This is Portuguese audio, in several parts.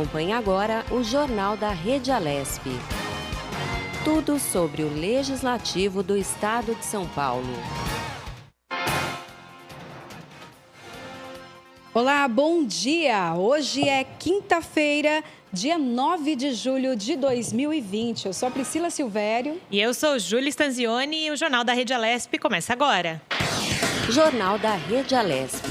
Acompanhe agora o Jornal da Rede Alesp. Tudo sobre o Legislativo do Estado de São Paulo. Olá, bom dia! Hoje é quinta-feira, dia 9 de julho de 2020. Eu sou a Priscila Silvério. E eu sou Júlia Stanzioni e o Jornal da Rede Alesp começa agora. Jornal da Rede Alesp.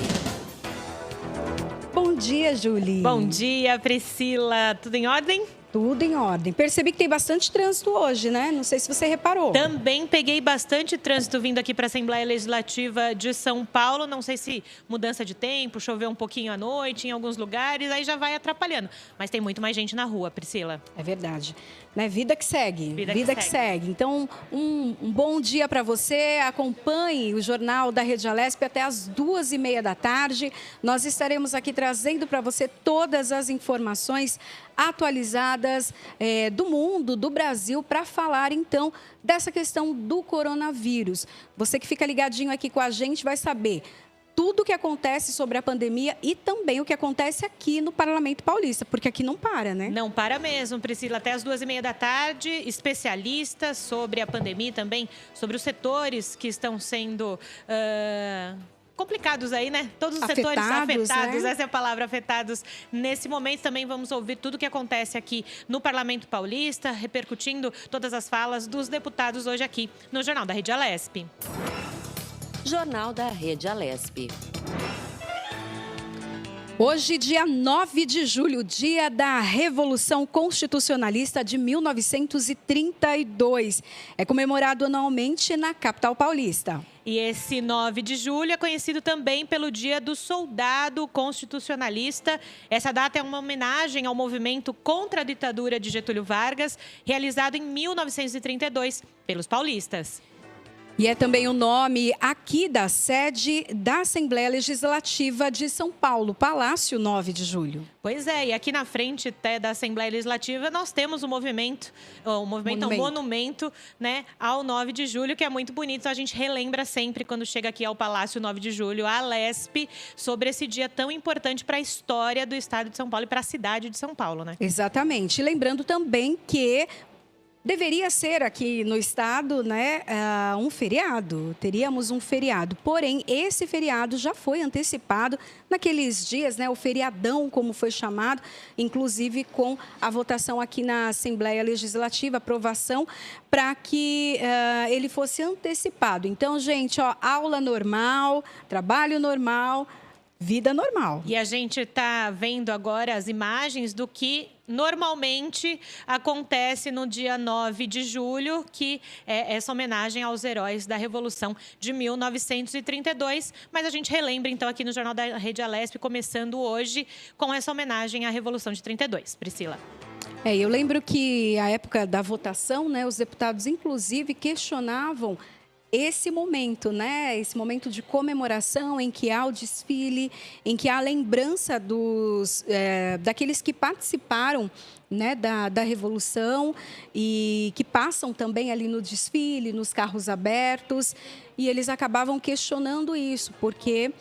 Bom dia, Júlia. Bom dia, Priscila. Tudo em ordem? Tudo em ordem. Percebi que tem bastante trânsito hoje, né? Não sei se você reparou. Também peguei bastante trânsito vindo aqui para a Assembleia Legislativa de São Paulo. Não sei se mudança de tempo, choveu um pouquinho à noite em alguns lugares, aí já vai atrapalhando. Mas tem muito mais gente na rua, Priscila. É verdade. Né? Vida que segue. Vida que segue. Então, um bom dia para você. Acompanhe o Jornal da Rede Alesp até às 2h30 da tarde. Nós estaremos aqui trazendo para você todas as informações atualizadas do mundo, do Brasil, para falar, então, dessa questão do coronavírus. Você que fica ligadinho aqui com a gente vai saber tudo o que acontece sobre a pandemia e também o que acontece aqui no Parlamento Paulista, porque aqui não para, né? Não para mesmo, Priscila. Até às 2h30 da tarde, especialistas sobre a pandemia e também sobre os setores que estão sendo complicados aí, né? Todos os setores afetados, né? Essa é a palavra, afetados nesse momento. Também vamos ouvir tudo o que acontece aqui no Parlamento Paulista, repercutindo todas as falas dos deputados hoje aqui no Jornal da Rede Alesp. Jornal da Rede Alesp. Hoje, dia 9 de julho, dia da Revolução Constitucionalista de 1932. É comemorado anualmente na capital paulista. E esse 9 de julho é conhecido também pelo Dia do Soldado Constitucionalista. Essa data é uma homenagem ao movimento contra a ditadura de Getúlio Vargas, realizado em 1932 pelos paulistas. E é também o nome aqui da sede da Assembleia Legislativa de São Paulo, Palácio 9 de Julho. Pois é, e aqui na frente até da Assembleia Legislativa nós temos um monumento, né, ao 9 de julho, que é muito bonito. A gente relembra sempre, quando chega aqui ao Palácio 9 de julho, a Alesp, sobre esse dia tão importante para a história do Estado de São Paulo e para a cidade de São Paulo, né? Exatamente. Lembrando também que deveria ser aqui no estado, né, um feriado. Teríamos um feriado. Porém, esse feriado já foi antecipado naqueles dias, né, o feriadão, como foi chamado, inclusive com a votação aqui na Assembleia Legislativa, aprovação para que ele fosse antecipado. Então, gente, aula normal, trabalho normal, vida normal. E a gente está vendo agora as imagens do que normalmente acontece no dia 9 de julho, que é essa homenagem aos heróis da Revolução de 1932. Mas a gente relembra, então, aqui no Jornal da Rede Alesp, começando hoje com essa homenagem à Revolução de 32. Priscila. Eu lembro que, à época da votação, né, os deputados, inclusive, questionavam esse momento, né? Esse momento de comemoração em que há o desfile, em que há a lembrança daqueles que participaram, né, da Revolução e que passam também ali no desfile, nos carros abertos. E eles acabavam questionando isso, porque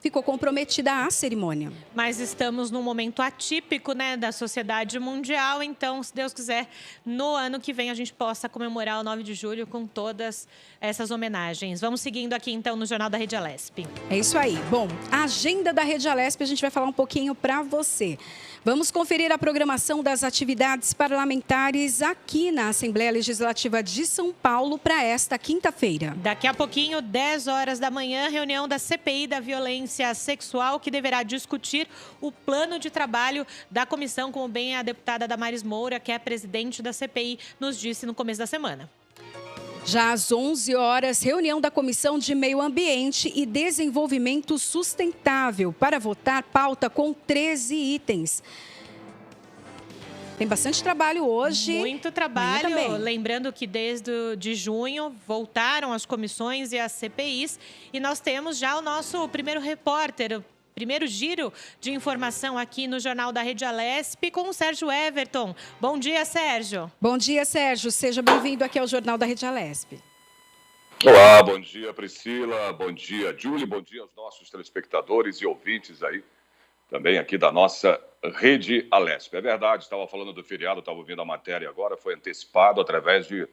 ficou comprometida a cerimônia. Mas estamos num momento atípico, né, da sociedade mundial. Então, se Deus quiser, no ano que vem a gente possa comemorar o 9 de julho com todas essas homenagens. Vamos seguindo aqui, então, no Jornal da Rede Alesp. É isso aí. Bom, a agenda da Rede Alesp a gente vai falar um pouquinho para você. Vamos conferir a programação das atividades parlamentares aqui na Assembleia Legislativa de São Paulo para esta quinta-feira. Daqui a pouquinho, 10 horas da manhã, reunião da CPI da violência sexual, que deverá discutir o plano de trabalho da comissão, como bem a deputada Damares Moura, que é a presidente da CPI, nos disse no começo da semana. Já às 11 horas, reunião da Comissão de Meio Ambiente e Desenvolvimento Sustentável para votar pauta com 13 itens. Tem bastante trabalho hoje. Muito trabalho. Lembrando que desde de junho voltaram as comissões e as CPIs. E nós temos já o nosso primeiro repórter, primeiro giro de informação aqui no Jornal da Rede Alesp com o Sérgio Everton. Bom dia, Sérgio. Bom dia, Sérgio. Seja bem-vindo aqui ao Jornal da Rede Alesp. Olá, bom dia, Priscila. Bom dia, Júlia. Bom dia aos nossos telespectadores e ouvintes aí, também aqui da nossa Rede Alesp. É verdade, estava falando do feriado, estava ouvindo a matéria agora, foi antecipado através de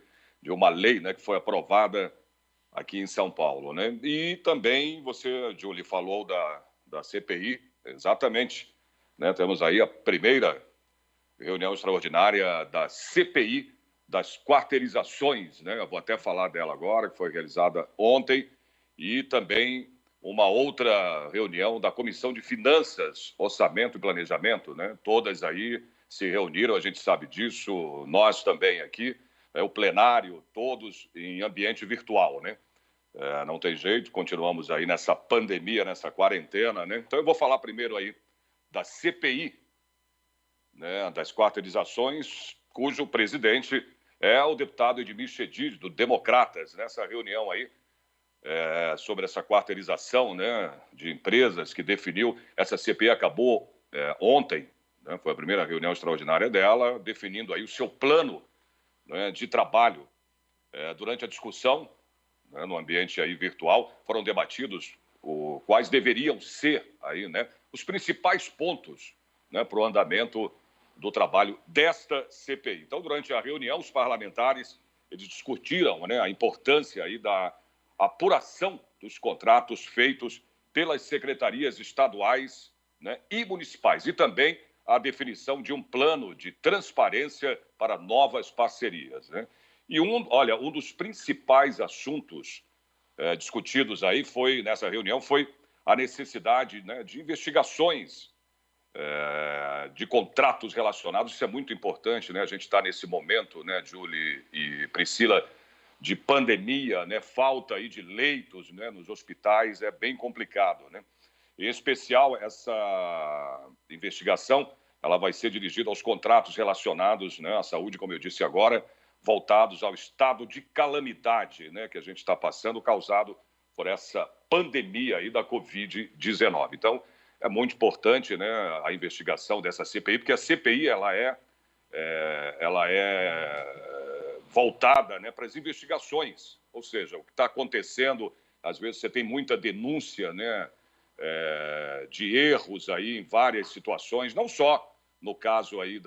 uma lei, né, que foi aprovada aqui em São Paulo, né? E também você, Julie, falou da CPI, exatamente, né? Temos aí a primeira reunião extraordinária da CPI das quarteirizações, né? Eu vou até falar dela agora, que foi realizada ontem, e também uma outra reunião da Comissão de Finanças, Orçamento e Planejamento, né? Todas aí se reuniram, a gente sabe disso, nós também aqui, o plenário, todos em ambiente virtual, né? Não tem jeito, continuamos aí nessa pandemia, nessa quarentena, né? Então eu vou falar primeiro aí da CPI, né, das quarteirizações, cujo presidente é o deputado Edmir Chedid, do Democratas, nessa reunião aí, sobre essa quarteirização, né, de empresas que definiu. Essa CPI acabou ontem, né, foi a primeira reunião extraordinária dela, definindo aí o seu plano, né, de trabalho. Durante a discussão, né, no ambiente aí virtual, foram debatidos quais deveriam ser aí, né, os principais pontos, né, para o andamento do trabalho desta CPI. Então, durante a reunião, os parlamentares eles discutiram, né, a importância aí da apuração dos contratos feitos pelas secretarias estaduais, né, e municipais, e também a definição de um plano de transparência para novas parcerias, né? E um dos principais assuntos discutidos aí nessa reunião foi a necessidade, né, de investigações de contratos relacionados. Isso é muito importante, né? A gente está nesse momento, né, Julie e Priscila, de pandemia, né? Falta aí de leitos, né, nos hospitais, é bem complicado, né? Em especial, essa investigação ela vai ser dirigida aos contratos relacionados, né, à saúde, como eu disse agora, voltados ao estado de calamidade, né, que a gente está passando, causado por essa pandemia aí da Covid-19. Então, é muito importante, né, a investigação dessa CPI, porque a CPI ela é voltada, né, para as investigações, ou seja, o que está acontecendo. Às vezes você tem muita denúncia, né, de erros aí em várias situações, não só no caso aí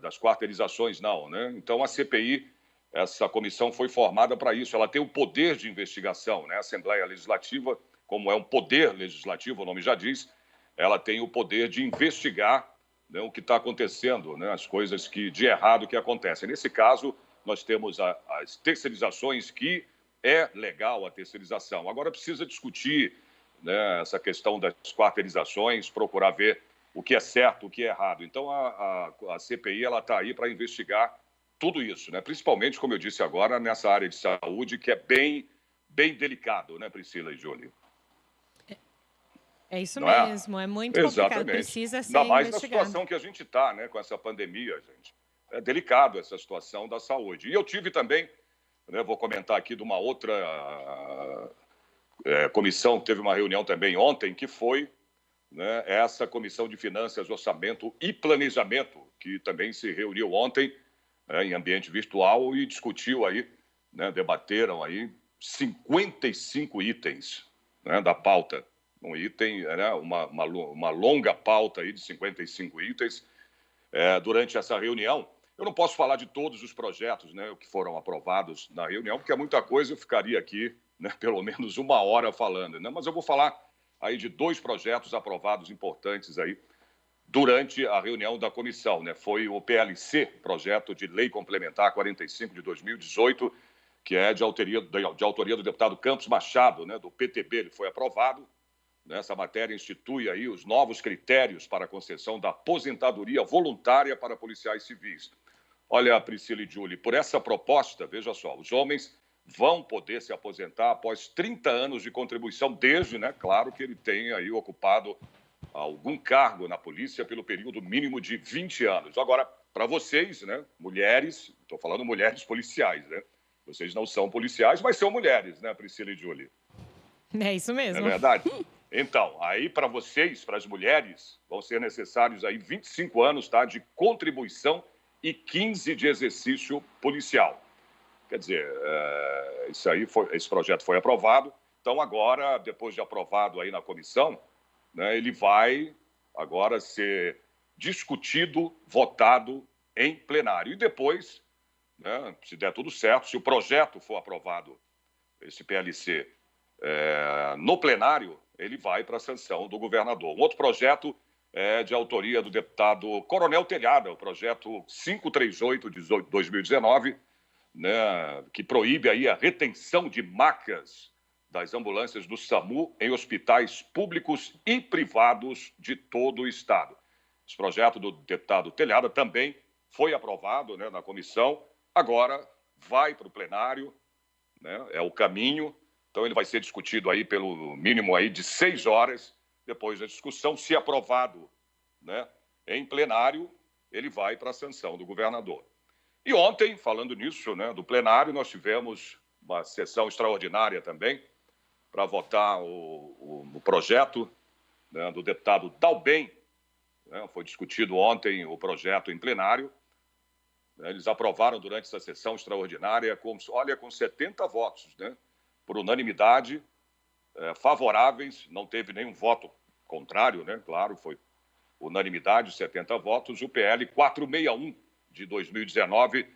das quarteirizações, não, né? Então a CPI, essa comissão foi formada para isso, ela tem o poder de investigação, né? A Assembleia Legislativa, como é um poder legislativo, o nome já diz, ela tem o poder de investigar, né, o que está acontecendo, né, as coisas de errado que acontecem. Nesse caso, nós temos as terceirizações, que é legal a terceirização. Agora precisa discutir, né, essa questão das quarteirizações, procurar ver o que é certo, o que é errado. Então, a CPI está aí para investigar tudo isso, né? Principalmente, como eu disse agora, nessa área de saúde, que é bem, bem delicado, né, Priscila e Júlia? É isso Não mesmo, é muito complicado, Exatamente. Precisa ser Ainda mais investigado. na situação que a gente está, né, com essa pandemia, gente. É delicado essa situação da saúde. E eu tive também, né, vou comentar aqui de uma outra comissão, teve uma reunião também ontem, que foi, né, essa Comissão de Finanças, Orçamento e Planejamento, que também se reuniu ontem, em ambiente virtual, e discutiu aí, né, debateram aí 55 itens, né, da pauta. Um item, né, uma longa pauta aí de 55 itens durante essa reunião. Eu não posso falar de todos os projetos, né, que foram aprovados na reunião, porque é muita coisa, eu ficaria aqui, né, pelo menos uma hora falando, né? Mas eu vou falar aí de 2 projetos aprovados importantes aí durante a reunião da comissão, né? Foi o PLC, Projeto de Lei Complementar 45 de 2018, que é de autoria do deputado Campos Machado, né, do PTB. Ele foi aprovado. Essa matéria institui aí os novos critérios para a concessão da aposentadoria voluntária para policiais civis. Olha, Priscila e Júlia, por essa proposta, veja só, os homens vão poder se aposentar após 30 anos de contribuição, desde, né, claro, que ele tenha aí ocupado algum cargo na polícia pelo período mínimo de 20 anos. Agora, para vocês, né, mulheres, estou falando mulheres policiais, né? Vocês não são policiais, mas são mulheres, né, Priscila e Júlia? É isso mesmo. É verdade? Então, aí para vocês, para as mulheres, vão ser necessários aí 25 anos, tá, de contribuição e 15 de exercício policial. Quer dizer, esse projeto foi aprovado. Então, agora, depois de aprovado aí na comissão, né, ele vai agora ser discutido, votado em plenário. E depois, né, se der tudo certo, se o projeto for aprovado, esse PLC, no plenário, ele vai para a sanção do governador. Um outro projeto é de autoria do deputado Coronel Telhada, o projeto 538 de 2019, né, que proíbe aí a retenção de macas das ambulâncias do SAMU em hospitais públicos e privados de todo o estado. Esse projeto do deputado Telhada também foi aprovado, né, na comissão, agora vai para o plenário, né, é o caminho. Então, ele vai ser discutido aí pelo mínimo aí de 6 horas, depois da discussão. Se aprovado, né, em plenário, ele vai para a sanção do governador. E ontem, falando nisso, né, do plenário, nós tivemos uma sessão extraordinária também para votar o projeto, né, do deputado Dalben. Né, foi discutido ontem o projeto em plenário. Eles aprovaram durante essa sessão extraordinária, com 70 votos, né, por unanimidade, favoráveis, não teve nenhum voto contrário, né? Claro, foi unanimidade, 70 votos. O PL 461 de 2019,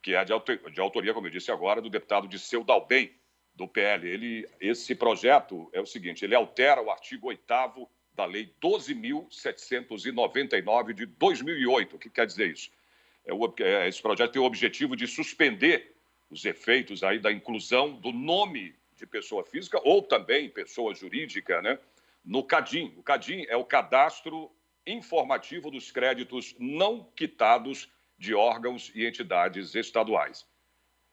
que é de autoria, como eu disse agora, do deputado Disseu Dalben, do PL. Esse projeto é o seguinte, ele altera o artigo 8º da Lei 12.799 de 2008. O que quer dizer isso? Esse projeto tem o objetivo de suspender os efeitos aí da inclusão do nome de pessoa física ou também pessoa jurídica, né, no CADIM. O CADIM é o Cadastro Informativo dos Créditos Não Quitados de Órgãos e Entidades Estaduais.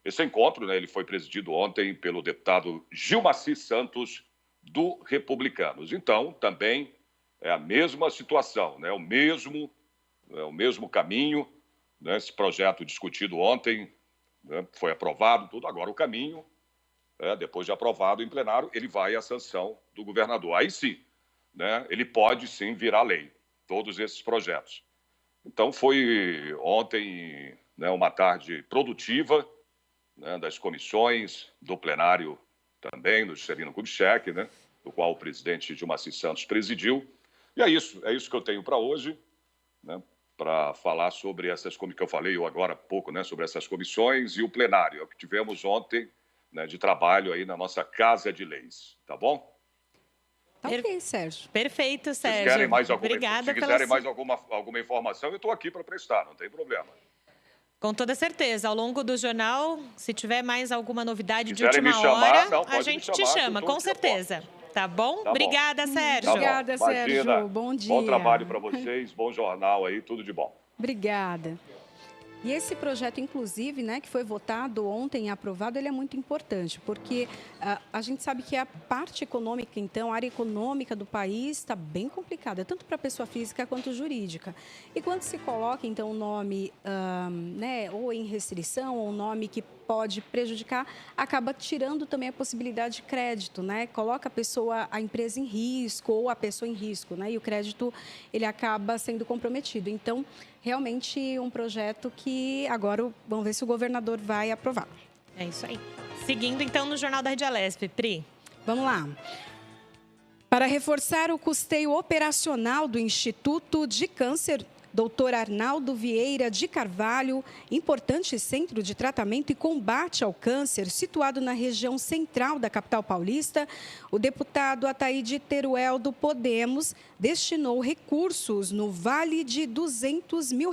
Esse encontro, né, ele foi presidido ontem pelo deputado Gilmaci Santos, do Republicanos. Então, também é a mesma situação, né, o mesmo caminho, né, esse projeto discutido ontem, né, foi aprovado tudo, agora o caminho, depois de aprovado em plenário, ele vai à sanção do governador. Aí sim, né, ele pode sim virar lei, todos esses projetos. Então foi ontem, né, uma tarde produtiva, né, das comissões, do plenário também, do Juscelino Kubitschek, né, do qual o presidente Gilmaci Santos presidiu. E é isso que eu tenho para hoje, né, para falar sobre essas, como que eu falei agora há pouco, né, sobre essas comissões e o plenário, é o que tivemos ontem, né, de trabalho aí na nossa Casa de Leis, tá bom? Tá ok, Sérgio. Perfeito, Sérgio. Se quiserem mais alguma informação, eu estou aqui para prestar, não tem problema. Com toda certeza. Ao longo do jornal, se tiver mais alguma novidade de Quiserem última me chamar, hora, não, a gente te chama, com certeza. Tá bom? Tá bom. Obrigada, Sérgio. Obrigada, Tá bom. Imagina. Sérgio. Bom dia. Bom trabalho para vocês, bom jornal aí, tudo de bom. Obrigada. E esse projeto, inclusive, né, que foi votado ontem e aprovado, ele é muito importante, porque a gente sabe que a parte econômica, então, a área econômica do país está bem complicada, tanto para a pessoa física quanto jurídica. E quando se coloca, então, o nome né, ou em restrição, ou um nome que pode prejudicar, acaba tirando também a possibilidade de crédito, né? Coloca a empresa em risco ou a pessoa em risco, né? E o crédito, ele acaba sendo comprometido. Então, realmente um projeto que agora vamos ver se o governador vai aprovar. É isso aí. Seguindo, então, no Jornal da Rede Alesp, Pri. Vamos lá. Para reforçar o custeio operacional do Instituto de Câncer, Dr. Arnaldo Vieira de Carvalho, importante centro de tratamento e combate ao câncer, situado na região central da capital paulista, o deputado Ataíde Teruel, do Podemos, destinou recursos no vale de R$200 mil.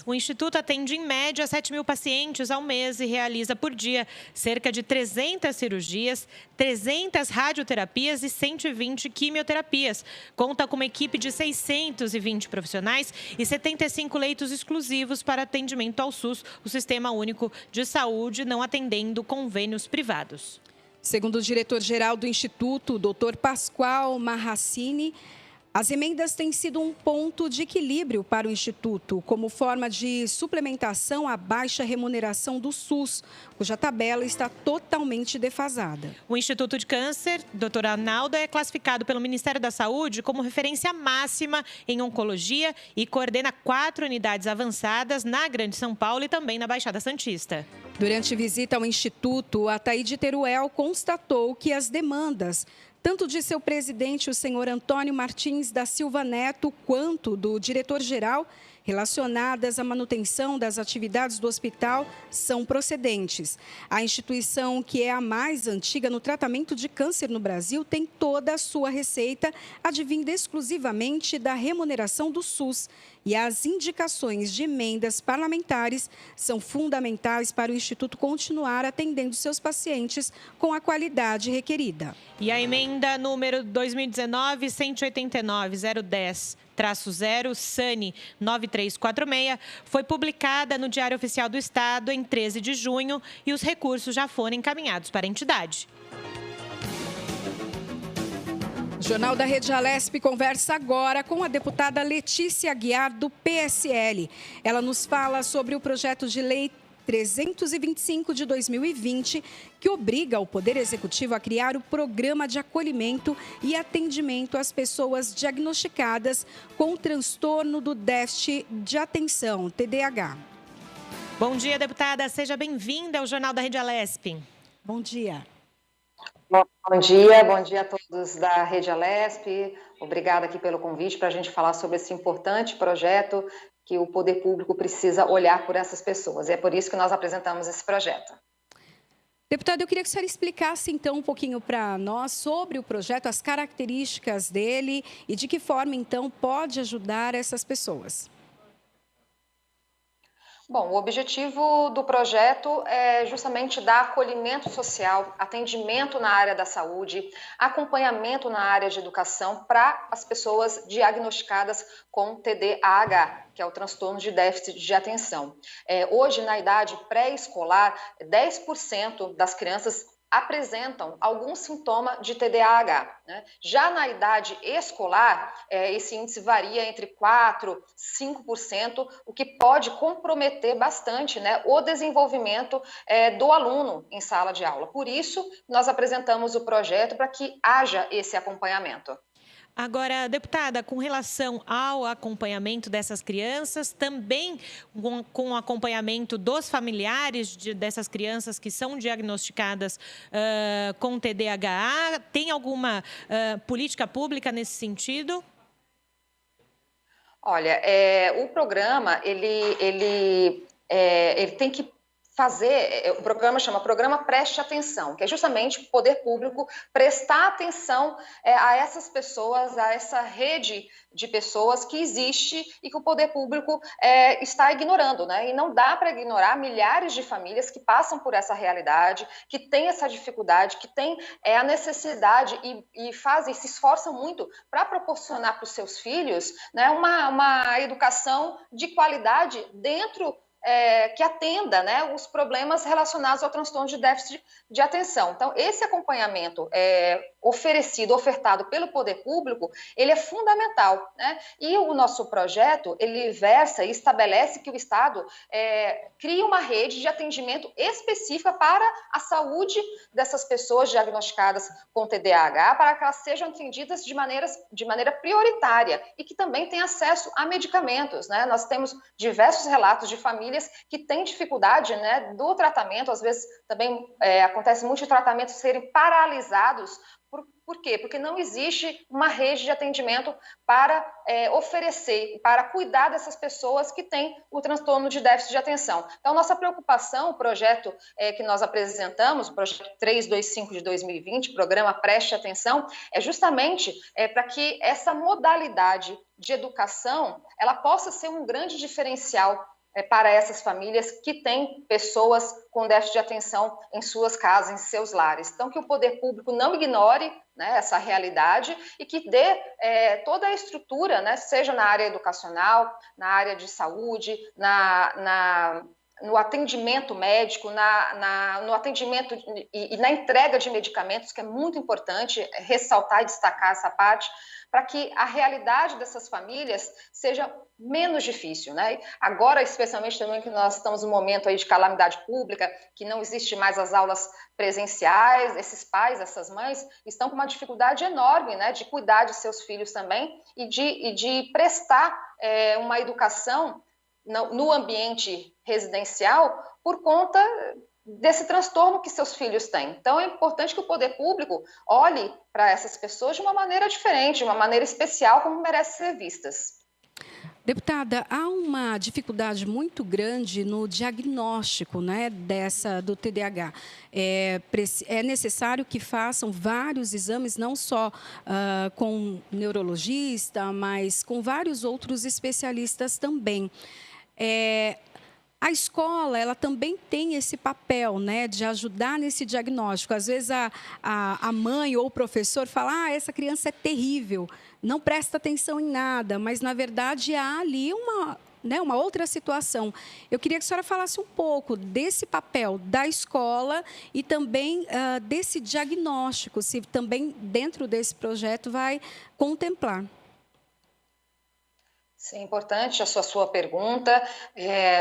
O Instituto atende, em média, 7.000 pacientes ao mês e realiza por dia cerca de 300 cirurgias, 300 radioterapias e 120 quimioterapias. Conta com uma equipe de 620 profissionais e 75 leitos exclusivos para atendimento ao SUS, o Sistema Único de Saúde, não atendendo convênios privados. Segundo o diretor-geral do Instituto, Dr. Pascoal Marracini, as emendas têm sido um ponto de equilíbrio para o Instituto, como forma de suplementação à baixa remuneração do SUS, cuja tabela está totalmente defasada. O Instituto de Câncer, Dr. Arnaldo, é classificado pelo Ministério da Saúde como referência máxima em oncologia e coordena 4 unidades avançadas na Grande São Paulo e também na Baixada Santista. Durante visita ao Instituto, Ataíde Teruel constatou que as demandas tanto de seu presidente, o senhor Antônio Martins da Silva Neto, quanto do diretor-geral, relacionadas à manutenção das atividades do hospital são procedentes. A instituição, que é a mais antiga no tratamento de câncer no Brasil, tem toda a sua receita advinda exclusivamente da remuneração do SUS. E as indicações de emendas parlamentares são fundamentais para o Instituto continuar atendendo seus pacientes com a qualidade requerida. E a emenda número 2019-189-010-0 SANI 9346 foi publicada no Diário Oficial do Estado em 13 de junho e os recursos já foram encaminhados para a entidade. O Jornal da Rede Alesp conversa agora com a deputada Letícia Aguiar, do PSL. Ela nos fala sobre o projeto de lei 325 de 2020, que obriga o Poder Executivo a criar o Programa de Acolhimento e Atendimento às pessoas diagnosticadas com transtorno do déficit de atenção, TDAH. Bom dia, deputada. Seja bem-vinda ao Jornal da Rede Alesp. Bom dia. Bom dia a todos da Rede Alesp. Obrigada aqui pelo convite para a gente falar sobre esse importante projeto que o poder público precisa olhar por essas pessoas. E é por isso que nós apresentamos esse projeto. Deputada, eu queria que a senhora explicasse então um pouquinho para nós sobre o projeto, as características dele e de que forma então pode ajudar essas pessoas. Bom, o objetivo do projeto é justamente dar acolhimento social, atendimento na área da saúde, acompanhamento na área de educação para as pessoas diagnosticadas com TDAH, que é o transtorno de déficit de atenção. Hoje, na idade pré-escolar, 10% das crianças apresentam algum sintoma de TDAH, né? Já na idade escolar, esse índice varia entre 4% e 5%, o que pode comprometer bastante, né, o desenvolvimento do aluno em sala de aula. Por isso, nós apresentamos o projeto para que haja esse acompanhamento. Agora, deputada, com relação ao acompanhamento dessas crianças, também com o acompanhamento dos familiares dessas crianças que são diagnosticadas com TDAH, tem alguma política pública nesse sentido? Olha, o programa, ele tem que fazer, o programa chama Programa Preste Atenção, que é justamente o poder público prestar atenção a essas pessoas, a essa rede de pessoas que existe e que o poder público está ignorando, né? E não dá para ignorar milhares de famílias que passam por essa realidade, que têm essa dificuldade, que têm a necessidade e se esforçam muito para proporcionar para os seus filhos, né, uma educação de qualidade dentro que atenda, né, os problemas relacionados ao transtorno de déficit de atenção. Então, esse acompanhamento ofertado pelo poder público, ele é fundamental, né? E o nosso projeto, ele versa e estabelece que o Estado crie uma rede de atendimento específica para a saúde dessas pessoas diagnosticadas com TDAH, para que elas sejam atendidas de maneira prioritária e que também tenham acesso a medicamentos, né? Nós temos diversos relatos de famílias que têm dificuldade, né, do tratamento, às vezes também acontece muito de tratamentos serem paralisados. Por quê? Porque não existe uma rede de atendimento para oferecer, para cuidar dessas pessoas que têm o transtorno de déficit de atenção. Então, nossa preocupação, o projeto que nós apresentamos, o projeto 325 de 2020, Programa Preste Atenção, é justamente para que essa modalidade de educação ela possa ser um grande diferencial para essas famílias que têm pessoas com déficit de atenção em suas casas, em seus lares. Então, que o poder público não ignore, né, essa realidade e que dê toda a estrutura, né, seja na área educacional, na área de saúde, no atendimento médico, no atendimento e na entrega de medicamentos, que é muito importante ressaltar e destacar essa parte, para que a realidade dessas famílias seja menos difícil, né? Agora, especialmente também que nós estamos num momento aí de calamidade pública, que não existe mais as aulas presenciais, esses pais, essas mães estão com uma dificuldade enorme, né, de cuidar de seus filhos também e de prestar uma educação no ambiente residencial por conta desse transtorno que seus filhos têm. Então, é importante que o poder público olhe para essas pessoas de uma maneira diferente, de uma maneira especial, como merecem ser vistas. Deputada, há uma dificuldade muito grande no diagnóstico, né, do TDAH. É necessário que façam vários exames, não só com neurologista, mas com vários outros especialistas também. A escola, ela também tem esse papel, né, de ajudar nesse diagnóstico. Às vezes a mãe ou o professor fala, essa criança é terrível, não presta atenção em nada, mas, na verdade, há ali uma outra situação. Eu queria que a senhora falasse um pouco desse papel da escola e também desse diagnóstico, se também dentro desse projeto vai contemplar. Sim, é importante a sua pergunta.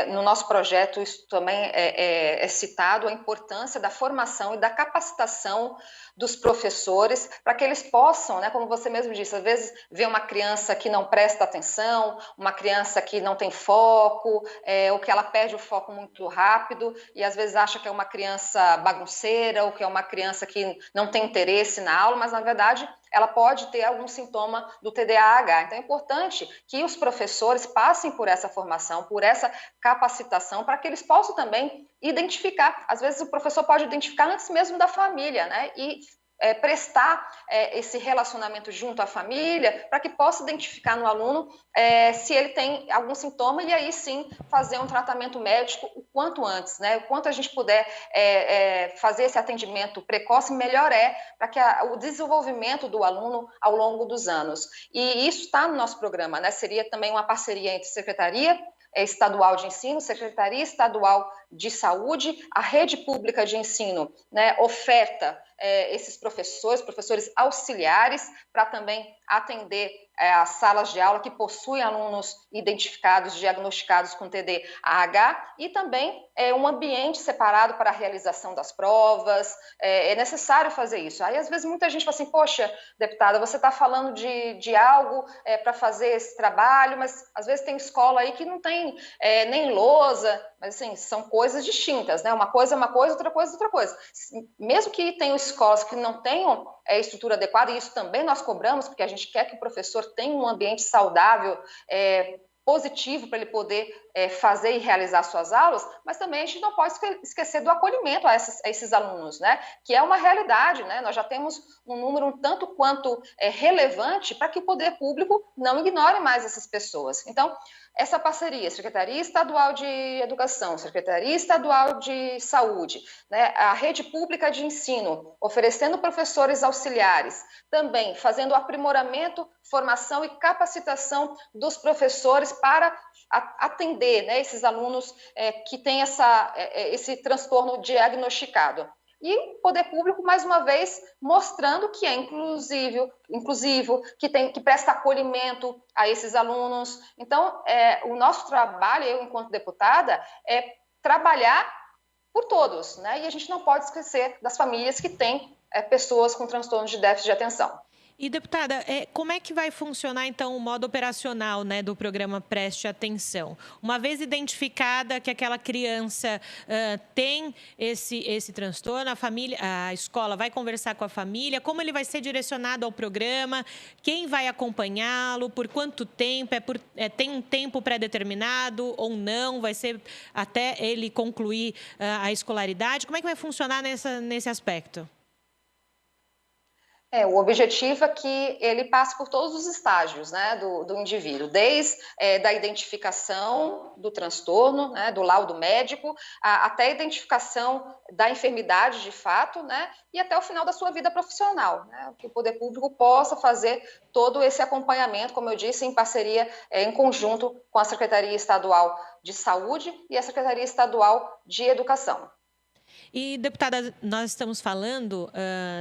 No nosso projeto, isso também é citado, a importância da formação e da capacitação dos professores para que eles possam, né, como você mesmo disse, às vezes ver uma criança que não presta atenção, uma criança que não tem foco, ou que ela perde o foco muito rápido e às vezes acha que é uma criança bagunceira ou que é uma criança que não tem interesse na aula, mas na verdade ela pode ter algum sintoma do TDAH. Então é importante que os professores passem por essa formação, por essa capacitação, para que eles possam também identificar. Às vezes o professor pode identificar antes mesmo da família, né? E prestar esse relacionamento junto à família para que possa identificar no aluno se ele tem algum sintoma e aí sim fazer um tratamento médico o quanto antes, né? O quanto a gente puder fazer esse atendimento precoce, melhor para que o desenvolvimento do aluno ao longo dos anos. E isso está no nosso programa, né? Seria também uma parceria entre Secretaria Estadual de Ensino, Secretaria Estadual de Saúde, a rede pública de ensino, né, oferta esses professores auxiliares para também atender as salas de aula que possuem alunos identificados, diagnosticados com TDAH e também um ambiente separado para a realização das provas. É necessário fazer isso. Aí, às vezes, muita gente fala assim, poxa, deputada, você está falando de algo para fazer esse trabalho, mas às vezes tem escola aí que não tem nem lousa, mas assim, são coisas distintas, né? Uma coisa é uma coisa, outra coisa é outra coisa. Mesmo que tenham escolas que não tenham estrutura adequada, e isso também nós cobramos, porque a gente quer que o professor tenha um ambiente saudável, positivo para ele poder fazer e realizar suas aulas, mas também a gente não pode esquecer do acolhimento a esses alunos, né? Que é uma realidade, né? Nós já temos um número um tanto quanto relevante para que o poder público não ignore mais essas pessoas. Então, essa parceria, Secretaria Estadual de Educação, Secretaria Estadual de Saúde, né, a rede pública de ensino, oferecendo professores auxiliares, também fazendo aprimoramento, formação e capacitação dos professores para atender, né, esses alunos que têm esse transtorno diagnosticado. E o poder público, mais uma vez, mostrando que é inclusivo, que presta acolhimento a esses alunos. Então, o nosso trabalho, eu, enquanto deputada, é trabalhar por todos, né? E a gente não pode esquecer das famílias que têm pessoas com transtorno de déficit de atenção. E, deputada, como é que vai funcionar, então, o modo operacional, né, do programa Preste Atenção? Uma vez identificada que aquela criança tem esse transtorno, a escola vai conversar com a família, como ele vai ser direcionado ao programa, quem vai acompanhá-lo, por quanto tempo, tem um tempo pré-determinado ou não, vai ser até ele concluir a escolaridade? Como é que vai funcionar nesse aspecto? O objetivo é que ele passe por todos os estágios, né, do indivíduo, desde da identificação do transtorno, né, do laudo médico, até a identificação da enfermidade de fato, né, e até o final da sua vida profissional, né, que o poder público possa fazer todo esse acompanhamento, como eu disse, em parceria, em conjunto com a Secretaria Estadual de Saúde e a Secretaria Estadual de Educação. E, deputada, nós estamos falando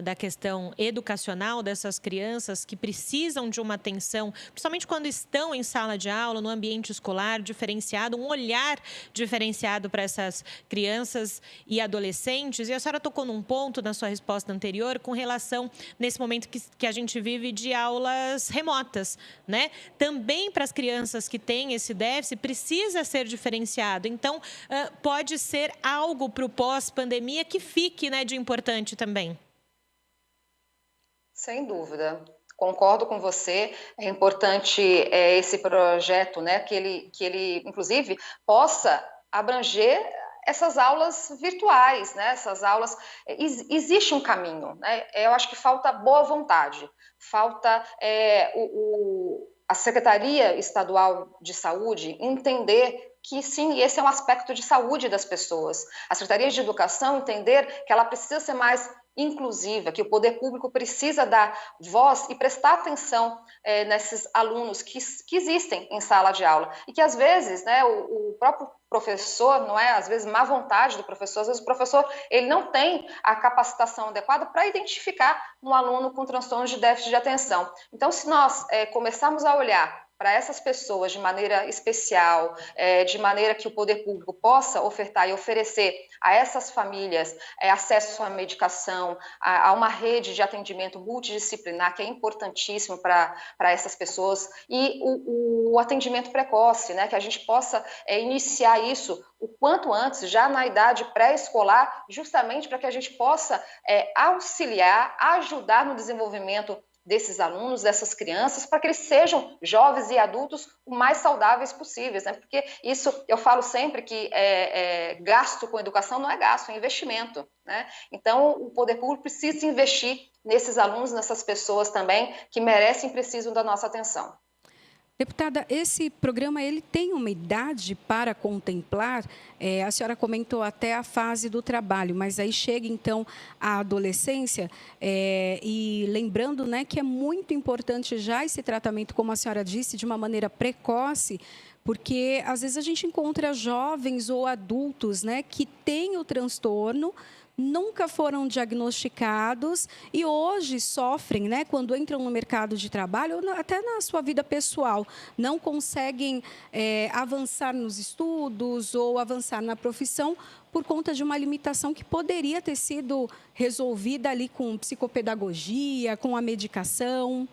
da questão educacional dessas crianças que precisam de uma atenção, principalmente quando estão em sala de aula, no ambiente escolar diferenciado, um olhar diferenciado para essas crianças e adolescentes. E a senhora tocou num ponto na sua resposta anterior com relação, nesse momento que a gente vive, de aulas remotas, né? Também para as crianças que têm esse déficit, precisa ser diferenciado. Então, pode ser algo para o pós-pandemia que fique, né, de importante também. Sem dúvida. Concordo com você. É importante esse projeto, né, que ele, inclusive, possa abranger essas aulas virtuais, né? Essas aulas, existe um caminho, né? Eu acho que falta boa vontade, falta a Secretaria Estadual de Saúde entender que sim, esse é um aspecto de saúde das pessoas. A Secretaria de Educação entender que ela precisa ser mais inclusiva, que o poder público precisa dar voz e prestar atenção nesses alunos que existem em sala de aula. E que, às vezes, né, o próprio professor, não é? Às vezes, má vontade do professor, às vezes o professor ele não tem a capacitação adequada para identificar um aluno com transtornos de déficit de atenção. Então, se nós começarmos a olhar para essas pessoas de maneira especial, de maneira que o poder público possa ofertar e oferecer a essas famílias acesso à medicação, a uma rede de atendimento multidisciplinar, que é importantíssimo para essas pessoas, e o atendimento precoce, né, que a gente possa iniciar isso o quanto antes, já na idade pré-escolar, justamente para que a gente possa auxiliar, ajudar no desenvolvimento desses alunos, dessas crianças, para que eles sejam jovens e adultos o mais saudáveis possíveis, né? Porque isso, eu falo sempre que gasto com educação não é gasto, é investimento, né? Então, o poder público precisa investir nesses alunos, nessas pessoas também, que merecem e precisam da nossa atenção. Deputada, esse programa ele tem uma idade para contemplar, a senhora comentou até a fase do trabalho, mas aí chega então a adolescência e lembrando, né, que é muito importante já esse tratamento, como a senhora disse, de uma maneira precoce, porque às vezes a gente encontra jovens ou adultos, né, que têm o transtorno, nunca foram diagnosticados e hoje sofrem, né, quando entram no mercado de trabalho ou até na sua vida pessoal, não conseguem avançar nos estudos ou avançar na profissão por conta de uma limitação que poderia ter sido resolvida ali com psicopedagogia, com a medicação.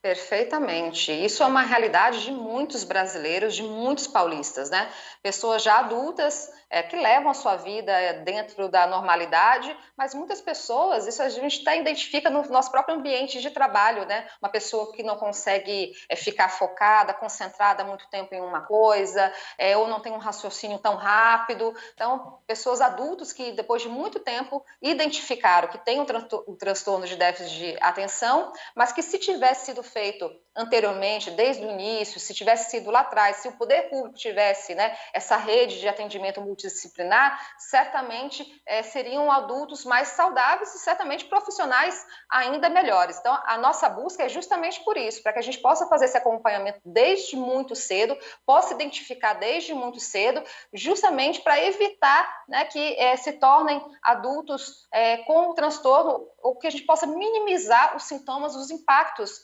Perfeitamente. Isso é uma realidade de muitos brasileiros, de muitos paulistas, né? Pessoas já adultas que levam a sua vida dentro da normalidade, mas muitas pessoas, isso a gente até identifica no nosso próprio ambiente de trabalho, né? Uma pessoa que não consegue ficar focada, concentrada muito tempo em uma coisa, ou não tem um raciocínio tão rápido. Então, pessoas adultas que depois de muito tempo identificaram que tem um transtorno de déficit de atenção, mas que se tivesse sido feito anteriormente, desde o início, se tivesse sido lá atrás, se o poder público tivesse, né, essa rede de atendimento multidisciplinar, certamente seriam adultos mais saudáveis e certamente profissionais ainda melhores. Então, a nossa busca é justamente por isso, para que a gente possa fazer esse acompanhamento desde muito cedo, possa identificar desde muito cedo, justamente para evitar, né, que se tornem adultos com o transtorno, ou que a gente possa minimizar os sintomas, os impactos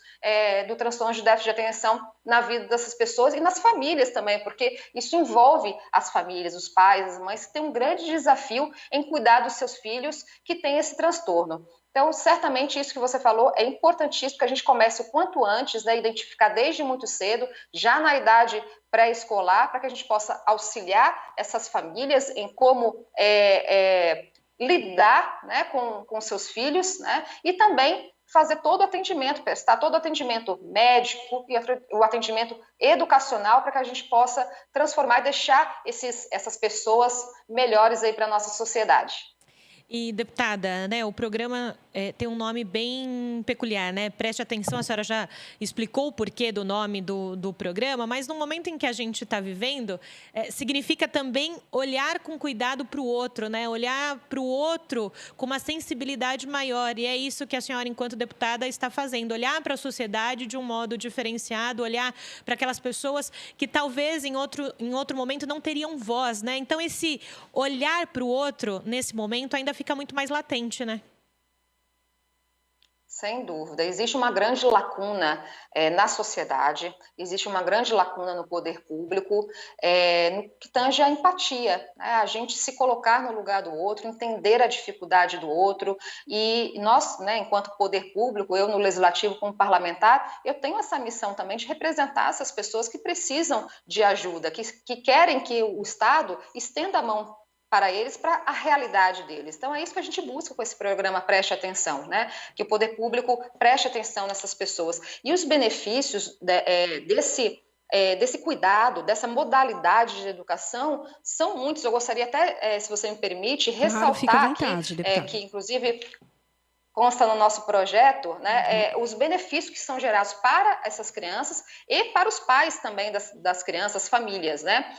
do transtorno de déficit de atenção na vida dessas pessoas e nas famílias também, porque isso envolve as famílias, os pais, as mães, que têm um grande desafio em cuidar dos seus filhos que têm esse transtorno. Então, certamente isso que você falou é importantíssimo que a gente comece o quanto antes, né, identificar desde muito cedo, já na idade pré-escolar, para que a gente possa auxiliar essas famílias em como lidar, né, com seus filhos, né, e também fazer todo o atendimento, prestar todo o atendimento médico e o atendimento educacional para que a gente possa transformar e deixar essas pessoas melhores aí para a nossa sociedade. E, deputada, né, o programa tem um nome bem peculiar, né? Preste atenção, a senhora já explicou o porquê do nome do programa, mas no momento em que a gente está vivendo, significa também olhar com cuidado para o outro, né? Olhar para o outro com uma sensibilidade maior. E é isso que a senhora, enquanto deputada, está fazendo. Olhar para a sociedade de um modo diferenciado, olhar para aquelas pessoas que talvez em outro momento não teriam voz, né? Então, esse olhar para o outro, nesse momento, ainda fica muito mais latente, né? Sem dúvida. Existe uma grande lacuna na sociedade, existe uma grande lacuna no poder público, no que tange a empatia, né? A gente se colocar no lugar do outro, entender a dificuldade do outro. E nós, né, enquanto poder público, eu no Legislativo como parlamentar, eu tenho essa missão também de representar essas pessoas que precisam de ajuda, que querem que o Estado estenda a mão para eles, para a realidade deles. Então, é isso que a gente busca com esse programa Preste Atenção, né? Que o poder público preste atenção nessas pessoas. E os benefícios desse cuidado, dessa modalidade de educação, são muitos. Eu gostaria até, se você me permite, ressaltar que inclusive, consta no nosso projeto, né, os benefícios que são gerados para essas crianças e para os pais também das crianças, famílias, né?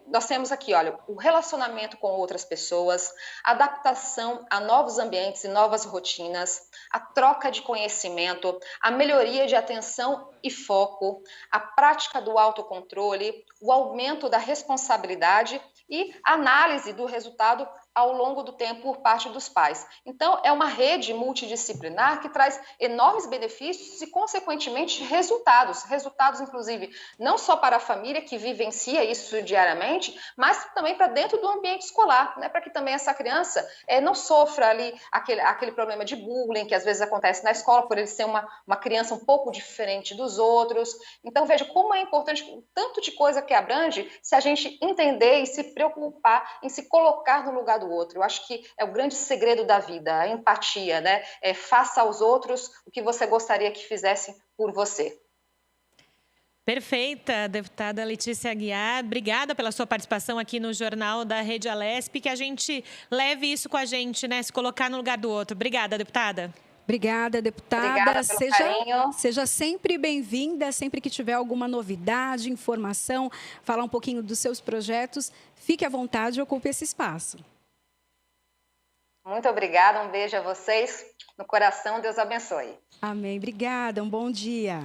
Nós temos aqui, olha, o relacionamento com outras pessoas, adaptação a novos ambientes e novas rotinas, a troca de conhecimento, a melhoria de atenção e foco, a prática do autocontrole, o aumento da responsabilidade e análise do resultado ao longo do tempo por parte dos pais. Então, é uma rede multidisciplinar que traz enormes benefícios e, consequentemente, resultados, inclusive, não só para a família que vivencia isso diariamente, mas também para dentro do ambiente escolar, né? Para que também essa criança não sofra ali aquele problema de bullying que às vezes acontece na escola, por ele ser uma criança um pouco diferente dos outros. Então, veja como é importante o tanto de coisa que abrange se a gente entender e se preocupar em se colocar no lugar do outro. Eu acho que é o grande segredo da vida, a empatia, né? Faça aos outros o que você gostaria que fizessem por você. Perfeita, deputada Letícia Aguiar. Obrigada pela sua participação aqui no Jornal da Rede Alesp, que a gente leve isso com a gente, né? Se colocar no lugar do outro. Obrigada, deputada. Obrigada, deputada. Obrigada pelo carinho. Seja sempre bem-vinda, sempre que tiver alguma novidade, informação, falar um pouquinho dos seus projetos, fique à vontade e ocupe esse espaço. Muito obrigada, um beijo a vocês, no coração, Deus abençoe. Amém, obrigada, um bom dia.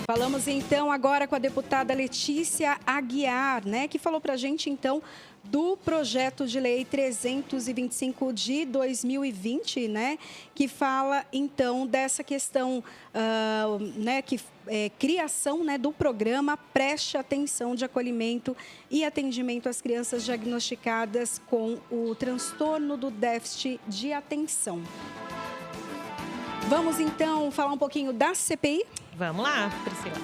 Falamos então agora com a deputada Letícia Aguiar, né, que falou para a gente então do projeto de lei 325 de 2020, né, que fala então dessa questão, criação, né, do programa Preste Atenção de acolhimento e atendimento às crianças diagnosticadas com o transtorno do déficit de atenção. Vamos então falar um pouquinho da CPI? Vamos lá, Priscila.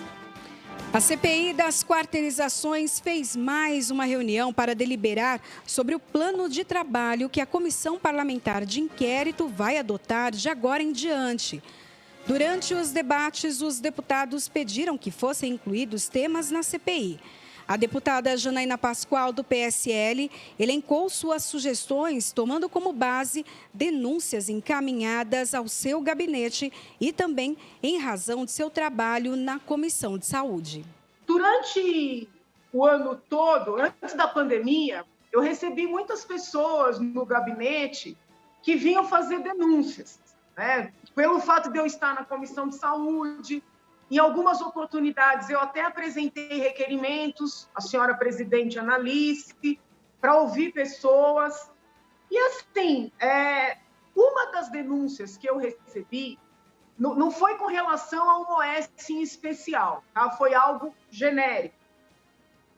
A CPI das quarteirizações fez mais uma reunião para deliberar sobre o plano de trabalho que a Comissão Parlamentar de Inquérito vai adotar de agora em diante. Durante os debates, os deputados pediram que fossem incluídos temas na CPI. A deputada Janaína Pascoal, do PSL, elencou suas sugestões, tomando como base denúncias encaminhadas ao seu gabinete e também em razão de seu trabalho na Comissão de Saúde. Durante o ano todo, antes da pandemia, eu recebi muitas pessoas no gabinete que vinham fazer denúncias, né? Pelo fato de eu estar na Comissão de Saúde. Em algumas oportunidades, eu até apresentei requerimentos à senhora presidente Annalice para ouvir pessoas. E, assim, uma das denúncias que eu recebi não foi com relação a um OS em especial, tá? Foi algo genérico,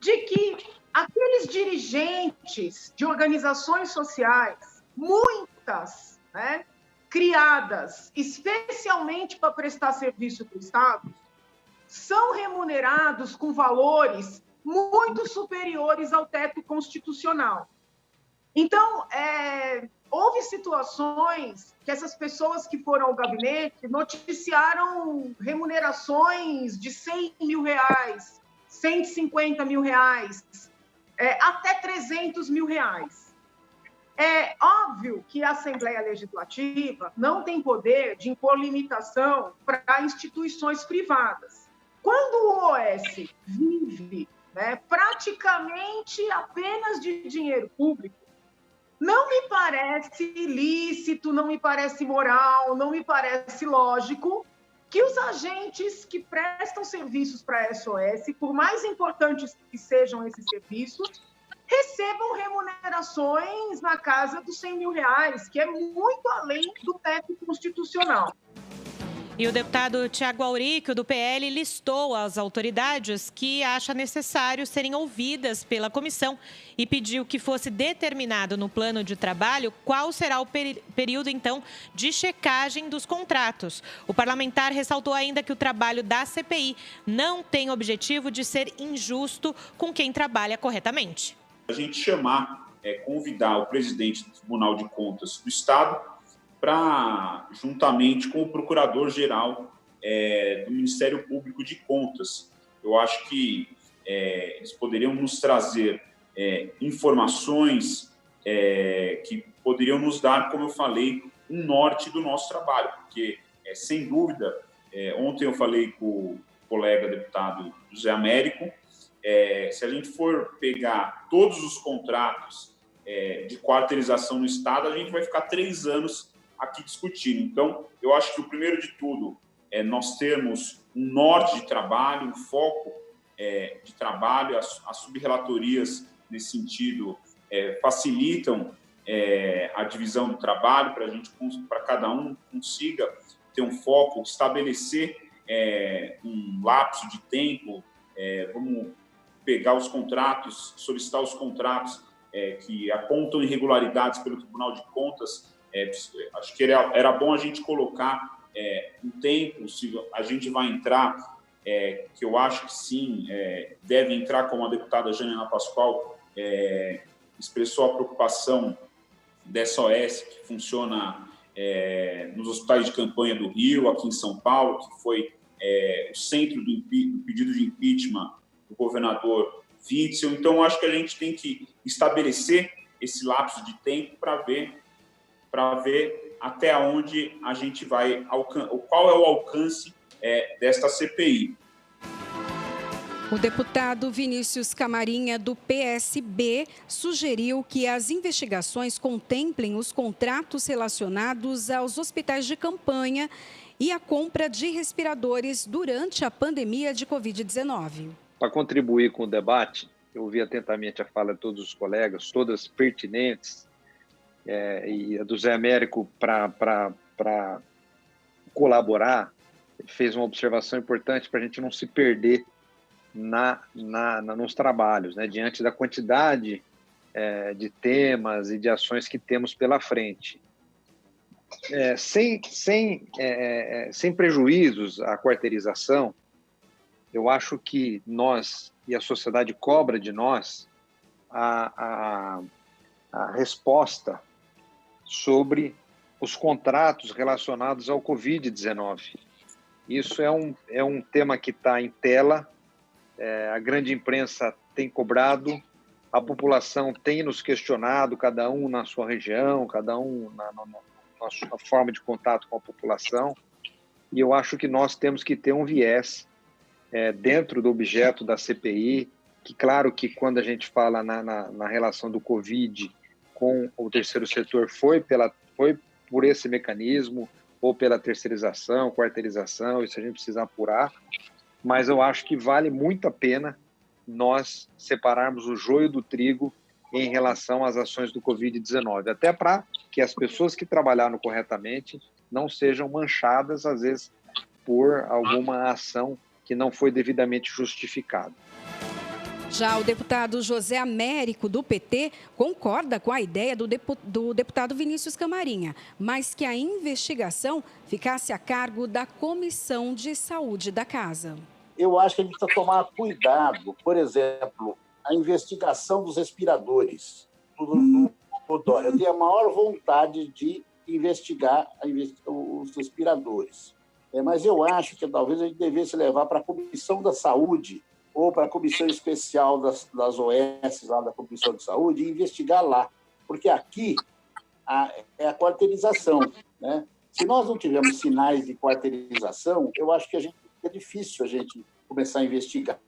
de que aqueles dirigentes de organizações sociais, muitas, né, criadas especialmente para prestar serviço para o Estado, são remunerados com valores muito superiores ao teto constitucional. Então, houve situações que essas pessoas que foram ao gabinete noticiaram remunerações de R$100 mil, R$150 mil, até R$300 mil. É óbvio que a Assembleia Legislativa não tem poder de impor limitação para instituições privadas. Quando o OS vive, né, praticamente apenas de dinheiro público, não me parece ilícito, não me parece moral, não me parece lógico que os agentes que prestam serviços para a SOS, por mais importantes que sejam esses serviços, recebam remunerações na casa dos R$100.000, que é muito além do teto constitucional. E o deputado Tiago Auric, do PL, listou as autoridades que acha necessário serem ouvidas pela comissão e pediu que fosse determinado no plano de trabalho qual será o período, então, de checagem dos contratos. O parlamentar ressaltou ainda que o trabalho da CPI não tem objetivo de ser injusto com quem trabalha corretamente. A gente convidar o presidente do Tribunal de Contas do Estado para, juntamente com o procurador-geral do Ministério Público de Contas. Eu acho que eles poderiam nos trazer informações que poderiam nos dar, como eu falei, um norte do nosso trabalho, porque, sem dúvida, ontem eu falei com o colega deputado José Américo, se a gente for pegar todos os contratos de quarteirização no Estado, a gente vai ficar 3 anos aqui discutindo. Então, eu acho que o primeiro de tudo é nós termos um norte de trabalho, um foco de trabalho. As subrelatorias, nesse sentido, facilitam a divisão do trabalho para cada um consiga ter um foco, estabelecer um lapso de tempo. Vamos pegar os contratos, solicitar os contratos que apontam irregularidades pelo Tribunal de Contas. Acho que era bom a gente colocar um tempo, se a gente vai entrar, que eu acho que sim, deve entrar, como a deputada Janaina Pascoal expressou a preocupação da SOS, que funciona nos hospitais de campanha do Rio, aqui em São Paulo, que foi o centro do pedido de impeachment do governador Witzel. Então, acho que a gente tem que estabelecer esse lapso de tempo para ver até onde a gente vai, qual é o alcance desta CPI. O deputado Vinícius Camarinha, do PSB, sugeriu que as investigações contemplem os contratos relacionados aos hospitais de campanha e a compra de respiradores durante a pandemia de Covid-19. Para contribuir com o debate, eu ouvi atentamente a fala de todos os colegas, todas pertinentes, e a do Zé Américo, para colaborar, ele fez uma observação importante para a gente não se perder nos trabalhos, né? Diante da quantidade de temas e de ações que temos pela frente. Sem prejuízos à quarteirização, eu acho que nós, e a sociedade cobra de nós, a resposta sobre os contratos relacionados ao Covid-19. Isso é um tema que está em tela, a grande imprensa tem cobrado, a população tem nos questionado, cada um na sua região, cada um na sua forma de contato com a população, e eu acho que nós temos que ter um viés dentro do objeto da CPI, que claro que quando a gente fala na relação do Covid com o terceiro setor foi por esse mecanismo, ou pela terceirização, quarteirização, isso a gente precisa apurar, mas eu acho que vale muito a pena nós separarmos o joio do trigo em relação às ações do Covid-19, até para que as pessoas que trabalharam corretamente não sejam manchadas, às vezes, por alguma ação que não foi devidamente justificada. Já o deputado José Américo, do PT, concorda com a ideia do deputado Vinícius Camarinha, mas que a investigação ficasse a cargo da Comissão de Saúde da Casa. Eu acho que a gente precisa tomar cuidado, por exemplo, a investigação dos respiradores. Eu tenho a maior vontade de investigar os respiradores, mas eu acho que talvez a gente devesse levar para a Comissão da Saúde ou para a Comissão Especial das OS, lá da Comissão de Saúde, e investigar lá. Porque aqui é a quarteirização, né? Se nós não tivermos sinais de quarteirização, eu acho que é difícil a gente começar a investigar,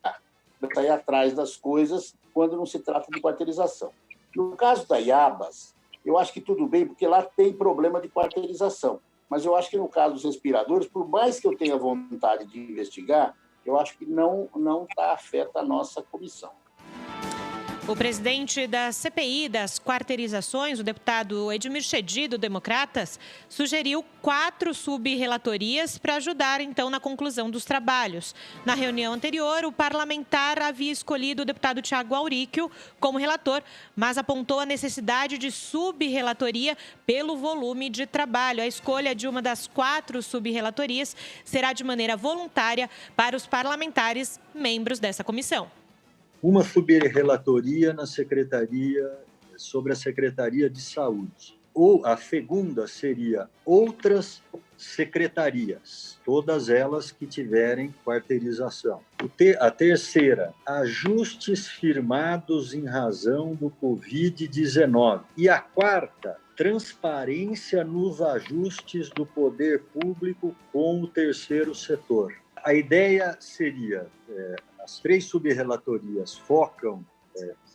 começar a ir atrás das coisas quando não se trata de quarteirização. No caso da Iabas, eu acho que tudo bem, porque lá tem problema de quarteirização. Mas eu acho que no caso dos respiradores, por mais que eu tenha vontade de investigar, eu acho que não afeta a nossa comissão. O presidente da CPI das quarteirizações, o deputado Edmir Chedid, do Democratas, sugeriu 4 sub-relatorias para ajudar, então, na conclusão dos trabalhos. Na reunião anterior, o parlamentar havia escolhido o deputado Thiago Auríquio como relator, mas apontou a necessidade de sub-relatoria pelo volume de trabalho. A escolha de uma das 4 sub-relatorias será de maneira voluntária para os parlamentares membros dessa comissão. Uma subrelatoria na Secretaria, sobre a Secretaria de Saúde. Ou a segunda seria outras secretarias, todas elas que tiverem quarteirização. A terceira, ajustes firmados em razão do Covid-19. E a quarta, transparência nos ajustes do poder público com o terceiro setor. A ideia seria... As 3 subrelatorias focam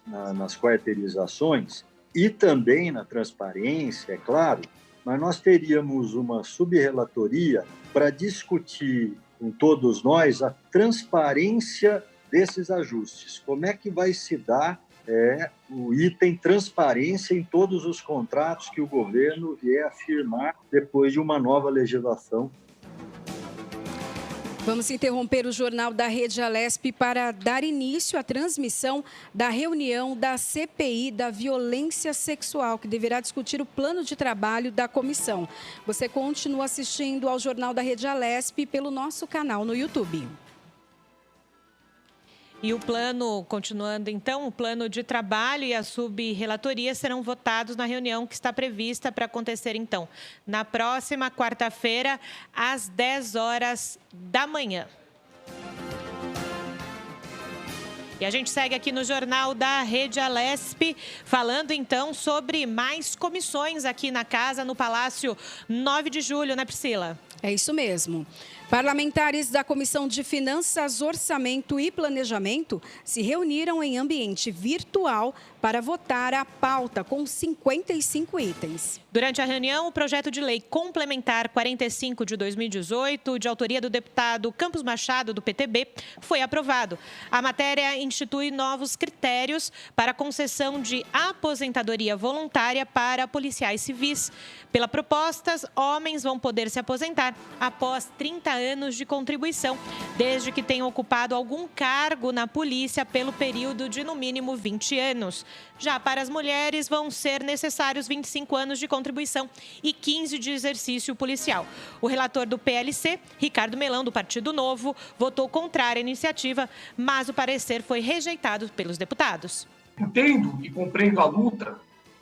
nas quarteirizações e também na transparência, é claro, mas nós teríamos uma subrelatoria para discutir com todos nós a transparência desses ajustes. Como é que vai se dar o item transparência em todos os contratos que o governo vier a firmar depois de uma nova legislação. Vamos interromper o Jornal da Rede Alesp para dar início à transmissão da reunião da CPI da violência sexual, que deverá discutir o plano de trabalho da comissão. Você continua assistindo ao Jornal da Rede Alesp pelo nosso canal no YouTube. E o plano, continuando então, o plano de trabalho e a sub-relatoria serão votados na reunião que está prevista para acontecer, então, na próxima quarta-feira, às 10 horas da manhã. E a gente segue aqui no Jornal da Rede Alesp, falando então sobre mais comissões aqui na casa, no Palácio 9 de Julho, né, Priscila? É isso mesmo. Parlamentares da Comissão de Finanças, Orçamento e Planejamento se reuniram em ambiente virtual para votar a pauta com 55 itens. Durante a reunião, o projeto de lei complementar 45 de 2018, de autoria do deputado Campos Machado, do PTB, foi aprovado. A matéria institui novos critérios para a concessão de aposentadoria voluntária para policiais civis. Pela proposta, homens vão poder se aposentar após 30 anos de contribuição, desde que tenham ocupado algum cargo na polícia pelo período de, no mínimo, 20 anos. Já para as mulheres, vão ser necessários 25 anos de contribuição e 15 de exercício policial. O relator do PLC, Ricardo Melão, do Partido Novo, votou contrário à iniciativa, mas o parecer foi rejeitado pelos deputados. Entendo e compreendo a luta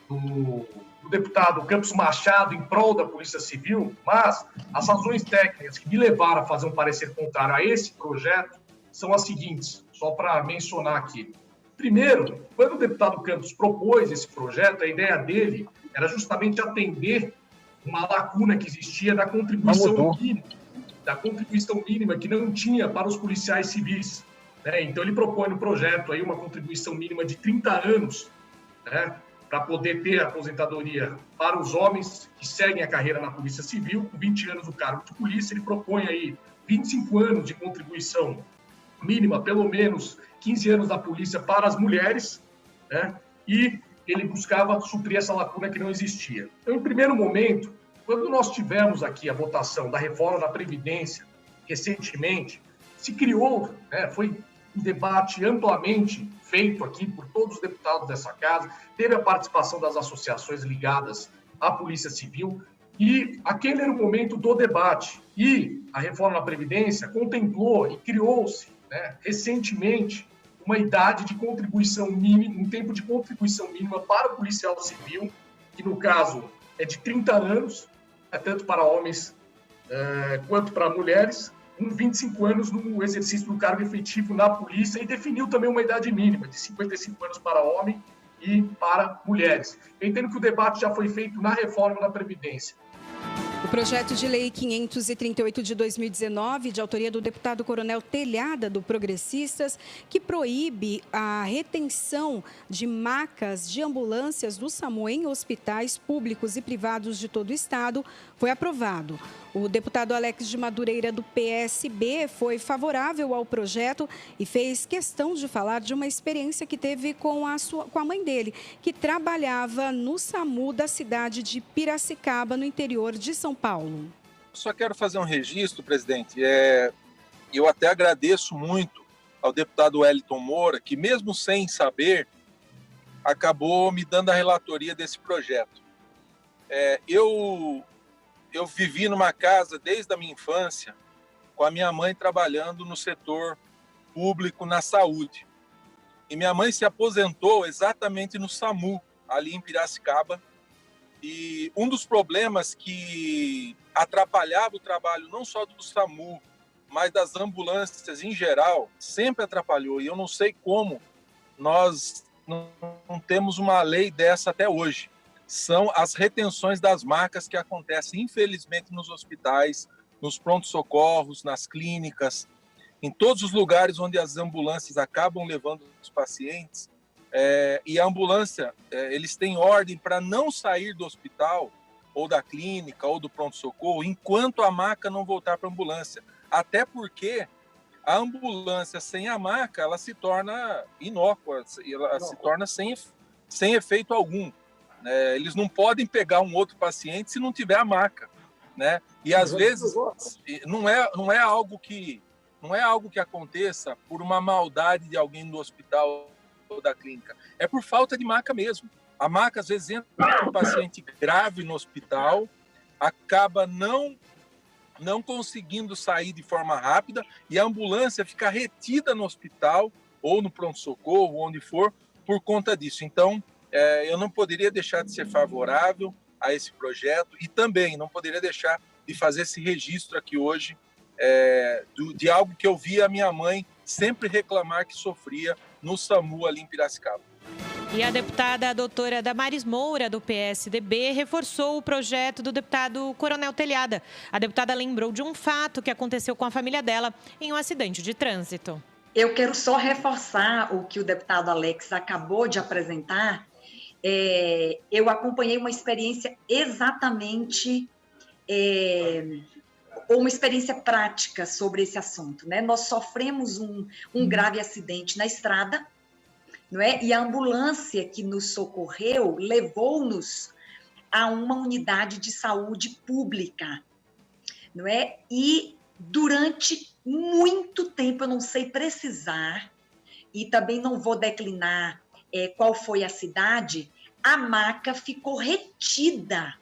do deputado Campos Machado em prol da Polícia Civil, mas as razões técnicas que me levaram a fazer um parecer contrário a esse projeto são as seguintes, só para mencionar aqui. Primeiro, quando o deputado Campos propôs esse projeto, a ideia dele era justamente atender uma lacuna que existia da contribuição mínima que não tinha para os policiais civis, né? Então, ele propõe no projeto aí uma contribuição mínima de 30 anos, né, para poder ter aposentadoria para os homens que seguem a carreira na Polícia Civil, com 20 anos do cargo de polícia. Ele propõe aí 25 anos de contribuição mínima, pelo menos 15 anos da polícia para as mulheres, né? E ele buscava suprir essa lacuna que não existia. Então, em primeiro momento, quando nós tivemos aqui a votação da reforma da Previdência, recentemente, se criou, né, foi um debate amplamente feito aqui por todos os deputados dessa casa, teve a participação das associações ligadas à Polícia Civil, e aquele era o momento do debate. E a reforma da Previdência contemplou e criou-se, né, recentemente, uma idade de contribuição mínima, um tempo de contribuição mínima para o policial civil, que no caso é de 30 anos, tanto para homens quanto para mulheres, 25 anos no exercício do cargo efetivo na polícia, e definiu também uma idade mínima de 55 anos para homem e para mulheres. Eu entendo que o debate já foi feito na reforma da Previdência. O projeto de lei 538 de 2019, de autoria do deputado Coronel Telhada, do Progressistas, que proíbe a retenção de macas de ambulâncias do SAMU em hospitais públicos e privados de todo o estado, foi aprovado. O deputado Alex de Madureira, do PSB, foi favorável ao projeto e fez questão de falar de uma experiência que teve com a mãe dele, que trabalhava no SAMU da cidade de Piracicaba, no interior de São Paulo. Só quero fazer um registro, presidente. Eu até agradeço muito ao deputado Wellington Moura, que mesmo sem saber, acabou me dando a relatoria desse projeto. Eu vivi numa casa desde a minha infância, com a minha mãe trabalhando no setor público na saúde. E minha mãe se aposentou exatamente no SAMU, ali em Piracicaba. E um dos problemas que atrapalhava o trabalho não só do SAMU, mas das ambulâncias em geral, sempre atrapalhou. E eu não sei como nós não temos uma lei dessa até hoje. São as retenções das macas que acontecem, infelizmente, nos hospitais, nos prontos-socorros, nas clínicas, em todos os lugares onde as ambulâncias acabam levando os pacientes. E a ambulância, eles têm ordem para não sair do hospital, ou da clínica, ou do pronto-socorro, enquanto a maca não voltar para a ambulância. Até porque a ambulância sem a maca, ela se torna inócua, ela se torna sem efeito algum. Eles não podem pegar um outro paciente se não tiver a maca, né? E às vezes não é algo que aconteça por uma maldade de alguém do hospital ou da clínica, é por falta de maca mesmo. A maca às vezes entra um paciente grave no hospital, acaba não conseguindo sair de forma rápida e a ambulância fica retida no hospital ou no pronto-socorro, onde for, por conta disso. Então, eu não poderia deixar de ser favorável a esse projeto e também não poderia deixar de fazer esse registro aqui hoje de algo que eu vi a minha mãe sempre reclamar que sofria no SAMU ali em Piracicaba. E a deputada doutora Damares Moura, do PSDB, reforçou o projeto do deputado Coronel Telhada. A deputada lembrou de um fato que aconteceu com a família dela em um acidente de trânsito. Eu quero só reforçar o que o deputado Alex acabou de apresentar. Eu acompanhei uma experiência exatamente, uma experiência prática sobre esse assunto, né? Nós sofremos um grave acidente na estrada, não é? E a ambulância que nos socorreu levou-nos a uma unidade de saúde pública, não é? E durante muito tempo, eu não sei precisar, e também não vou declinar qual foi a cidade, a maca ficou retida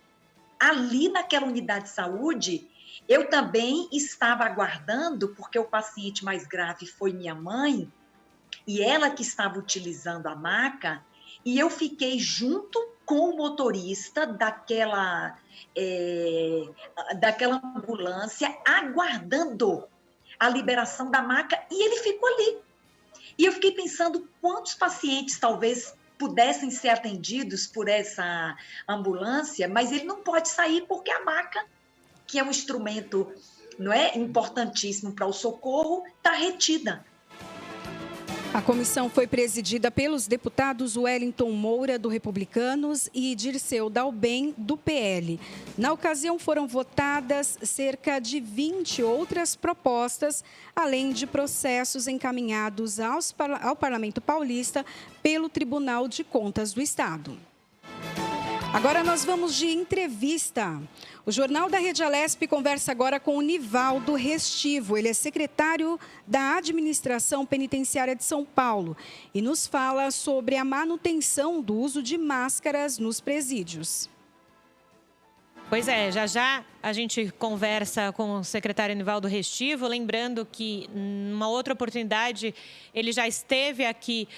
ali naquela unidade de saúde. Eu também estava aguardando, porque o paciente mais grave foi minha mãe, e ela que estava utilizando a maca, e eu fiquei junto com o motorista daquela ambulância, aguardando a liberação da maca, e ele ficou ali. E eu fiquei pensando quantos pacientes talvez pudessem ser atendidos por essa ambulância, mas ele não pode sair porque a maca, que é um instrumento, não é, importantíssimo para o socorro, está retida. A comissão foi presidida pelos deputados Wellington Moura, do Republicanos, e Dirceu Dalben, do PL. Na ocasião, foram votadas cerca de 20 outras propostas, além de processos encaminhados ao Parlamento Paulista pelo Tribunal de Contas do Estado. Agora nós vamos de entrevista. O Jornal da Rede Alesp conversa agora com o Nivaldo Restivo. Ele é secretário da Administração Penitenciária de São Paulo e nos fala sobre a manutenção do uso de máscaras nos presídios. Pois é, já a gente conversa com o secretário Nivaldo Restivo, lembrando que, numa outra oportunidade, ele já esteve aqui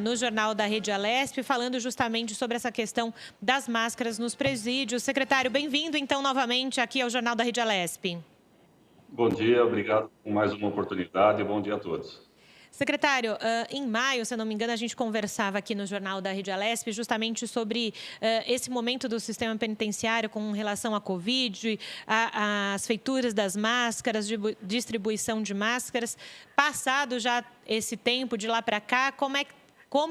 no Jornal da Rede Alesp, falando justamente sobre essa questão das máscaras nos presídios. Secretário, bem-vindo, então, novamente aqui ao Jornal da Rede Alesp. Bom dia, obrigado por mais uma oportunidade e bom dia a todos. Secretário, em maio, se eu não me engano, a gente conversava aqui no Jornal da Rede Alesp justamente sobre esse momento do sistema penitenciário com relação à Covid, as feituras das máscaras, distribuição de máscaras. Passado já esse tempo de lá para cá, como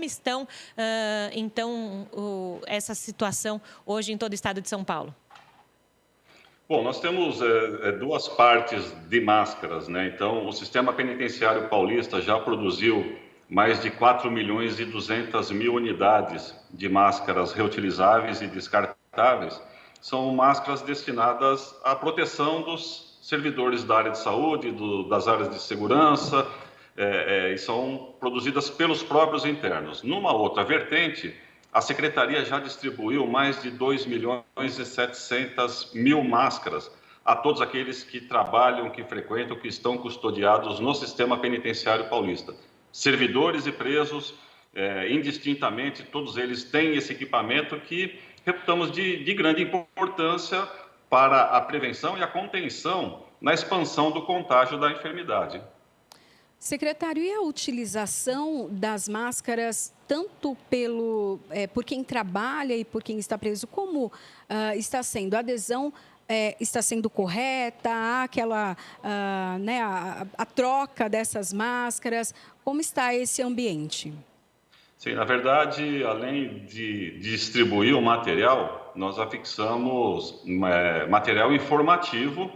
estão, então, essa situação hoje em todo o estado de São Paulo? Bom, nós temos duas partes de máscaras, né? Então, o sistema penitenciário paulista já produziu mais de 4.200.000 unidades de máscaras reutilizáveis e descartáveis. São máscaras destinadas à proteção dos servidores da área de saúde, das áreas de segurança, e são produzidas pelos próprios internos. Numa outra vertente, a Secretaria já distribuiu mais de 2.700.000 máscaras a todos aqueles que trabalham, que frequentam, que estão custodiados no sistema penitenciário paulista. Servidores e presos, indistintamente, todos eles têm esse equipamento que reputamos de grande importância para a prevenção e a contenção na expansão do contágio da enfermidade. Secretário, e a utilização das máscaras, tanto por quem trabalha e por quem está preso, como está sendo? A adesão está sendo correta? Há a troca dessas máscaras? Como está esse ambiente? Sim, na verdade, além de distribuir o material, nós afixamos material informativo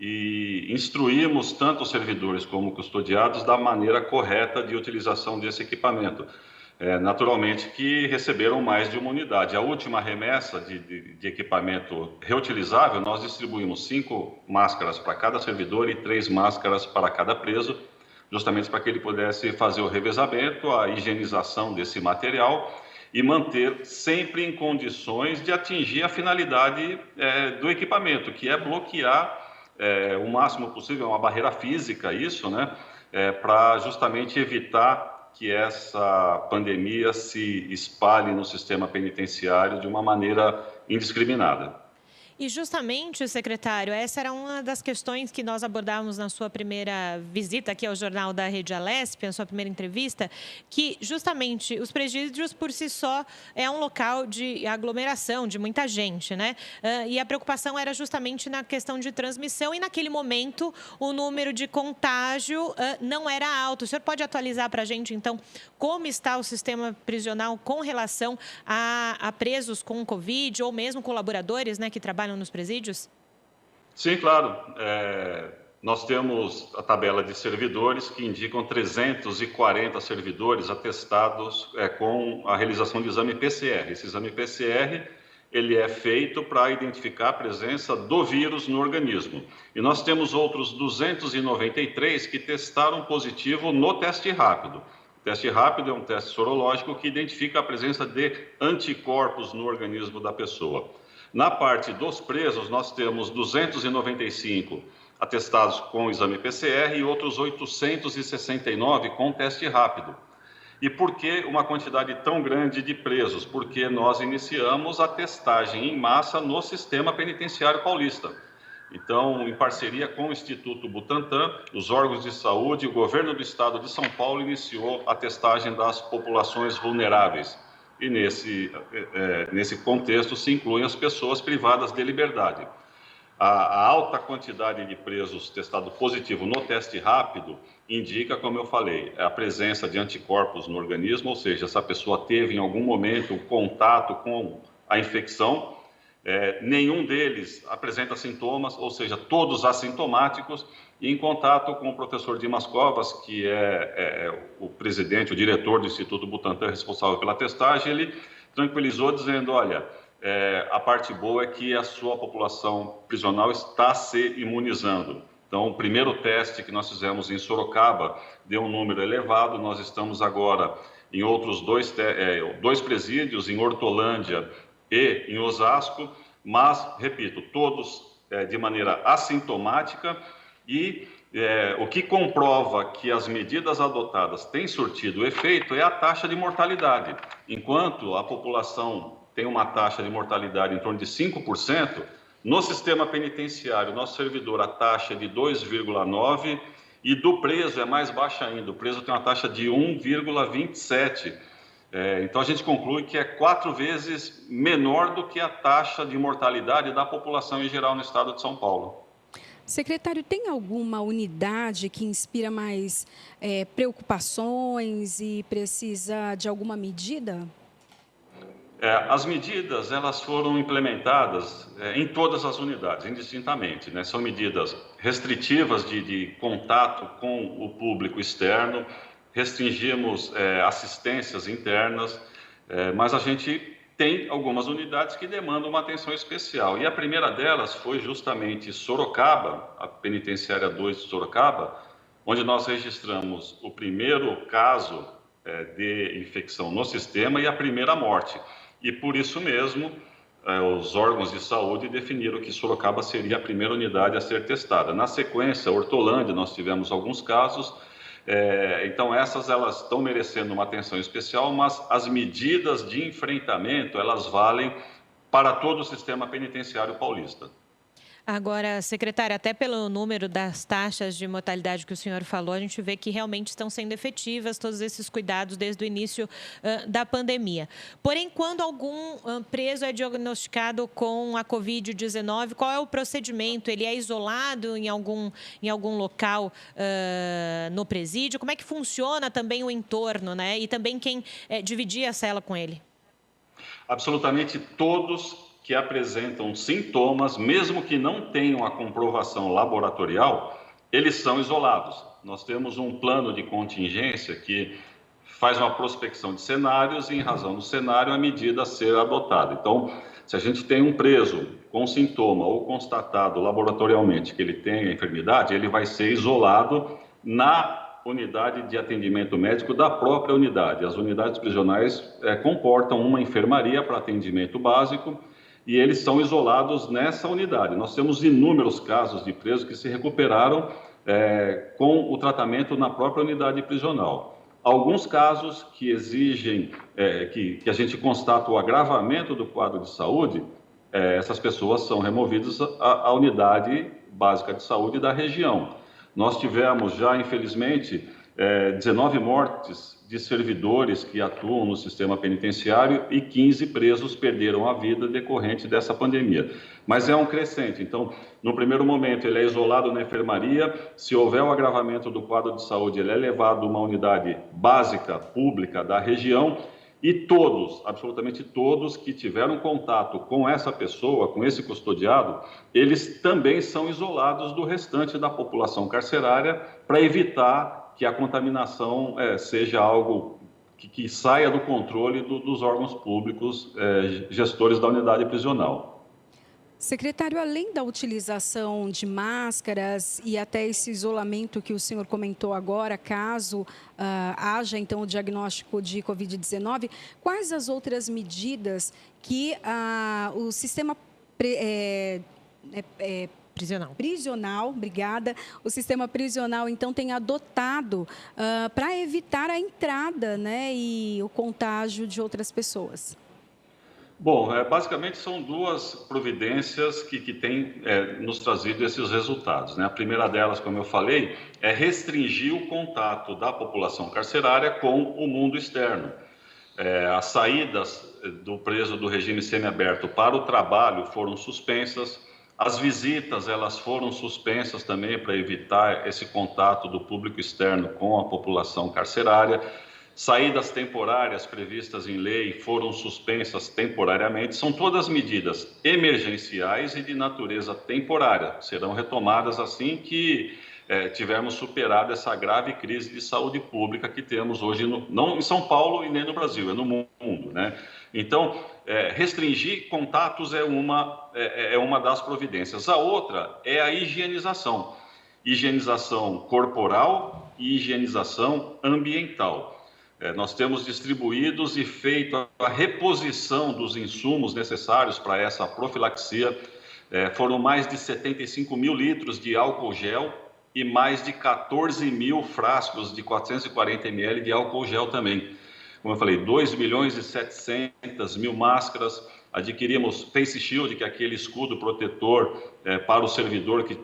e instruímos tanto os servidores como custodiados da maneira correta de utilização desse equipamento. Naturalmente que receberam mais de uma unidade. A última remessa de equipamento reutilizável, nós distribuímos 5 máscaras para cada servidor e 3 máscaras para cada preso, justamente para que ele pudesse fazer o revezamento, a higienização desse material e manter sempre em condições de atingir a finalidade do equipamento, que é bloquear o máximo possível, uma barreira física, isso, né, para justamente evitar que essa pandemia se espalhe no sistema penitenciário de uma maneira indiscriminada. E justamente, secretário, essa era uma das questões que nós abordávamos na sua primeira visita aqui ao Jornal da Rede Alesp, na sua primeira entrevista, que justamente os presídios por si só é um local de aglomeração de muita gente, né? E a preocupação era justamente na questão de transmissão e naquele momento o número de contágio não era alto. O senhor pode atualizar para a gente, então, como está o sistema prisional com relação a presos com Covid ou mesmo colaboradores, né, que trabalham nos presídios? Sim, claro. Nós temos a tabela de servidores que indicam 340 servidores atestados com a realização de exame PCR. Esse exame PCR ele é feito para identificar a presença do vírus no organismo. E nós temos outros 293 que testaram positivo no teste rápido. O teste rápido é um teste sorológico que identifica a presença de anticorpos no organismo da pessoa. Na parte dos presos, nós temos 295 atestados com exame PCR e outros 869 com teste rápido. E por que uma quantidade tão grande de presos? Porque nós iniciamos a testagem em massa no sistema penitenciário paulista. Então, em parceria com o Instituto Butantan, os órgãos de saúde e o governo do estado de São Paulo iniciou a testagem das populações vulneráveis. E nesse contexto se incluem as pessoas privadas de liberdade. A alta quantidade de presos testados positivo no teste rápido indica, como eu falei, a presença de anticorpos no organismo, ou seja, essa pessoa teve em algum momento contato com a infecção. Nenhum deles apresenta sintomas, ou seja, todos assintomáticos, e em contato com o professor Dimas Covas, que é o presidente, o diretor do Instituto Butantan responsável pela testagem, ele tranquilizou dizendo, olha, a parte boa é que a sua população prisional está se imunizando. Então, o primeiro teste que nós fizemos em Sorocaba deu um número elevado, nós estamos agora em outros dois presídios, em Hortolândia e em Osasco, mas, repito, todos de maneira assintomática e o que comprova que as medidas adotadas têm surtido efeito é a taxa de mortalidade. Enquanto a população tem uma taxa de mortalidade em torno de 5%, no sistema penitenciário, nosso servidor, a taxa é de 2,9% E do preso é mais baixa ainda, o preso tem uma taxa de 1,27. Então, a gente conclui que é 4 vezes menor do que a taxa de mortalidade da população em geral no estado de São Paulo. Secretário, tem alguma unidade que inspira mais preocupações e precisa de alguma medida? As medidas elas foram implementadas em todas as unidades, indistintamente, né? São medidas restritivas de contato com o público externo, restringimos assistências internas, mas a gente tem algumas unidades que demandam uma atenção especial. E a primeira delas foi justamente Sorocaba, a Penitenciária 2 de Sorocaba, onde nós registramos o primeiro caso de infecção no sistema e a primeira morte. E por isso mesmo, os órgãos de saúde definiram que Sorocaba seria a primeira unidade a ser testada. Na sequência, Hortolândia, nós tivemos alguns casos. Então, elas estão merecendo uma atenção especial, mas as medidas de enfrentamento, elas valem para todo o sistema penitenciário paulista. Agora, secretária, até pelo número das taxas de mortalidade que o senhor falou, a gente vê que realmente estão sendo efetivas todos esses cuidados desde o início da pandemia. Porém, quando algum preso é diagnosticado com a Covid-19, qual é o procedimento? Ele é isolado em algum local no presídio? Como é que funciona também o entorno, né? E também quem dividia a cela com ele? Absolutamente todos que apresentam sintomas, mesmo que não tenham a comprovação laboratorial, eles são isolados. Nós temos um plano de contingência que faz uma prospecção de cenários e, em razão do cenário, a medida a ser adotada. Então, se a gente tem um preso com sintoma ou constatado laboratorialmente que ele tem a enfermidade, ele vai ser isolado na unidade de atendimento médico da própria unidade. As unidades prisionais comportam uma enfermaria para atendimento básico, e eles são isolados nessa unidade. Nós temos inúmeros casos de presos que se recuperaram com o tratamento na própria unidade prisional. Alguns casos que exigem que a gente constata o agravamento do quadro de saúde, essas pessoas são removidas à unidade básica de saúde da região. Nós tivemos já, infelizmente, 19 mortes de servidores que atuam no sistema penitenciário e 15 presos perderam a vida decorrente dessa pandemia. Mas é um crescente, então, no primeiro momento ele é isolado na enfermaria, se houver o agravamento do quadro de saúde, ele é levado a uma unidade básica, pública da região, e todos, absolutamente todos que tiveram contato com essa pessoa, com esse custodiado, eles também são isolados do restante da população carcerária para evitar que a contaminação seja algo que saia do controle dos órgãos públicos, gestores da unidade prisional. Secretário, além da utilização de máscaras e até esse isolamento que o senhor comentou agora, caso haja, então, o diagnóstico de Covid-19, quais as outras medidas que o sistema prisional, obrigada. O sistema prisional, então, tem adotado para evitar a entrada, né, e o contágio de outras pessoas? Bom, basicamente são duas providências que têm nos trazido esses resultados, né? A primeira delas, como eu falei, é restringir o contato da população carcerária com o mundo externo. As saídas do preso do regime semiaberto para o trabalho foram suspensas. As visitas, elas foram suspensas também para evitar esse contato do público externo com a população carcerária. Saídas temporárias previstas em lei foram suspensas temporariamente. São todas medidas emergenciais e de natureza temporária. Serão retomadas assim que tivermos superado essa grave crise de saúde pública que temos hoje, não em São Paulo e nem no Brasil, é no mundo, né? Então, restringir contatos é uma das providências. A outra é a higienização. Higienização corporal e higienização ambiental. Nós temos distribuídos e feito a reposição dos insumos necessários para essa profilaxia. Foram mais de 75 mil litros de álcool gel e mais de 14 mil frascos de 440 ml de álcool gel também. Como eu falei, 2.700.000 máscaras, adquirimos Face Shield, que é aquele escudo protetor para o servidor que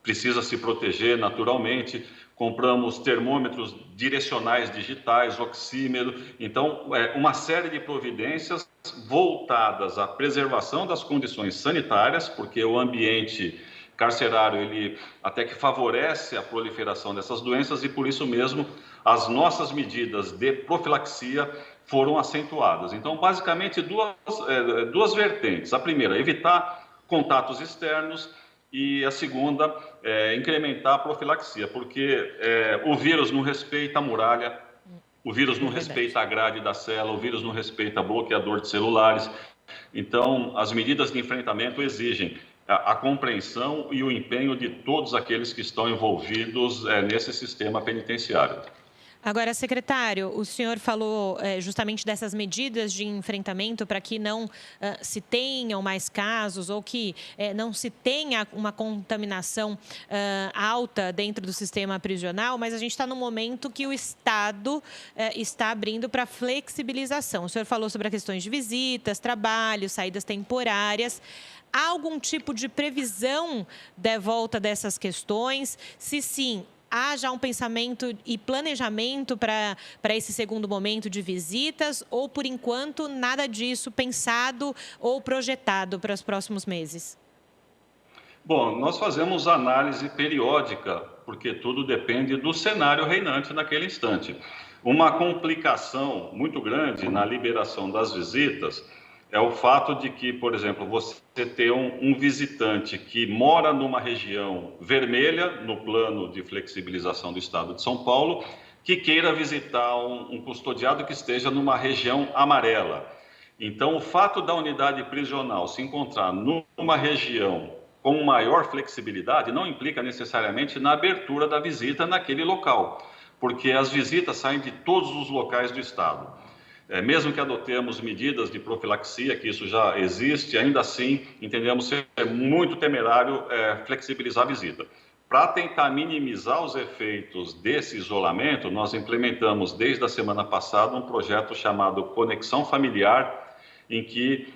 precisa se proteger naturalmente, compramos termômetros direcionais digitais, oxímetro. Então, uma série de providências voltadas à preservação das condições sanitárias, porque o ambiente carcerário, ele até que favorece a proliferação dessas doenças e, por isso mesmo, as nossas medidas de profilaxia foram acentuadas. Então, basicamente, duas vertentes. A primeira, evitar contatos externos, e a segunda, incrementar a profilaxia, porque o vírus não respeita a muralha, o vírus não respeita a grade da célula, o vírus não respeita bloqueador de celulares. Então, as medidas de enfrentamento exigem a compreensão e o empenho de todos aqueles que estão envolvidos nesse sistema penitenciário. Agora, secretário, o senhor falou justamente dessas medidas de enfrentamento para que não se tenham mais casos ou que não se tenha uma contaminação alta dentro do sistema prisional, mas a gente está no momento que o Estado está abrindo para flexibilização. O senhor falou sobre as questões de visitas, trabalho, saídas temporárias. Há algum tipo de previsão de volta dessas questões? Se sim, há já um pensamento e planejamento para esse segundo momento de visitas ou, por enquanto, nada disso pensado ou projetado para os próximos meses? Bom, nós fazemos análise periódica, porque tudo depende do cenário reinante naquele instante. Uma complicação muito grande na liberação das visitas é o fato de que, por exemplo, você ter um visitante que mora numa região vermelha, no plano de flexibilização do Estado de São Paulo, que queira visitar um custodiado que esteja numa região amarela. Então, o fato da unidade prisional se encontrar numa região com maior flexibilidade não implica necessariamente na abertura da visita naquele local, porque as visitas saem de todos os locais do Estado. Mesmo que adotemos medidas de profilaxia, que isso já existe, ainda assim entendemos ser muito temerário flexibilizar a visita. Para tentar minimizar os efeitos desse isolamento, nós implementamos desde a semana passada um projeto chamado Conexão Familiar, em que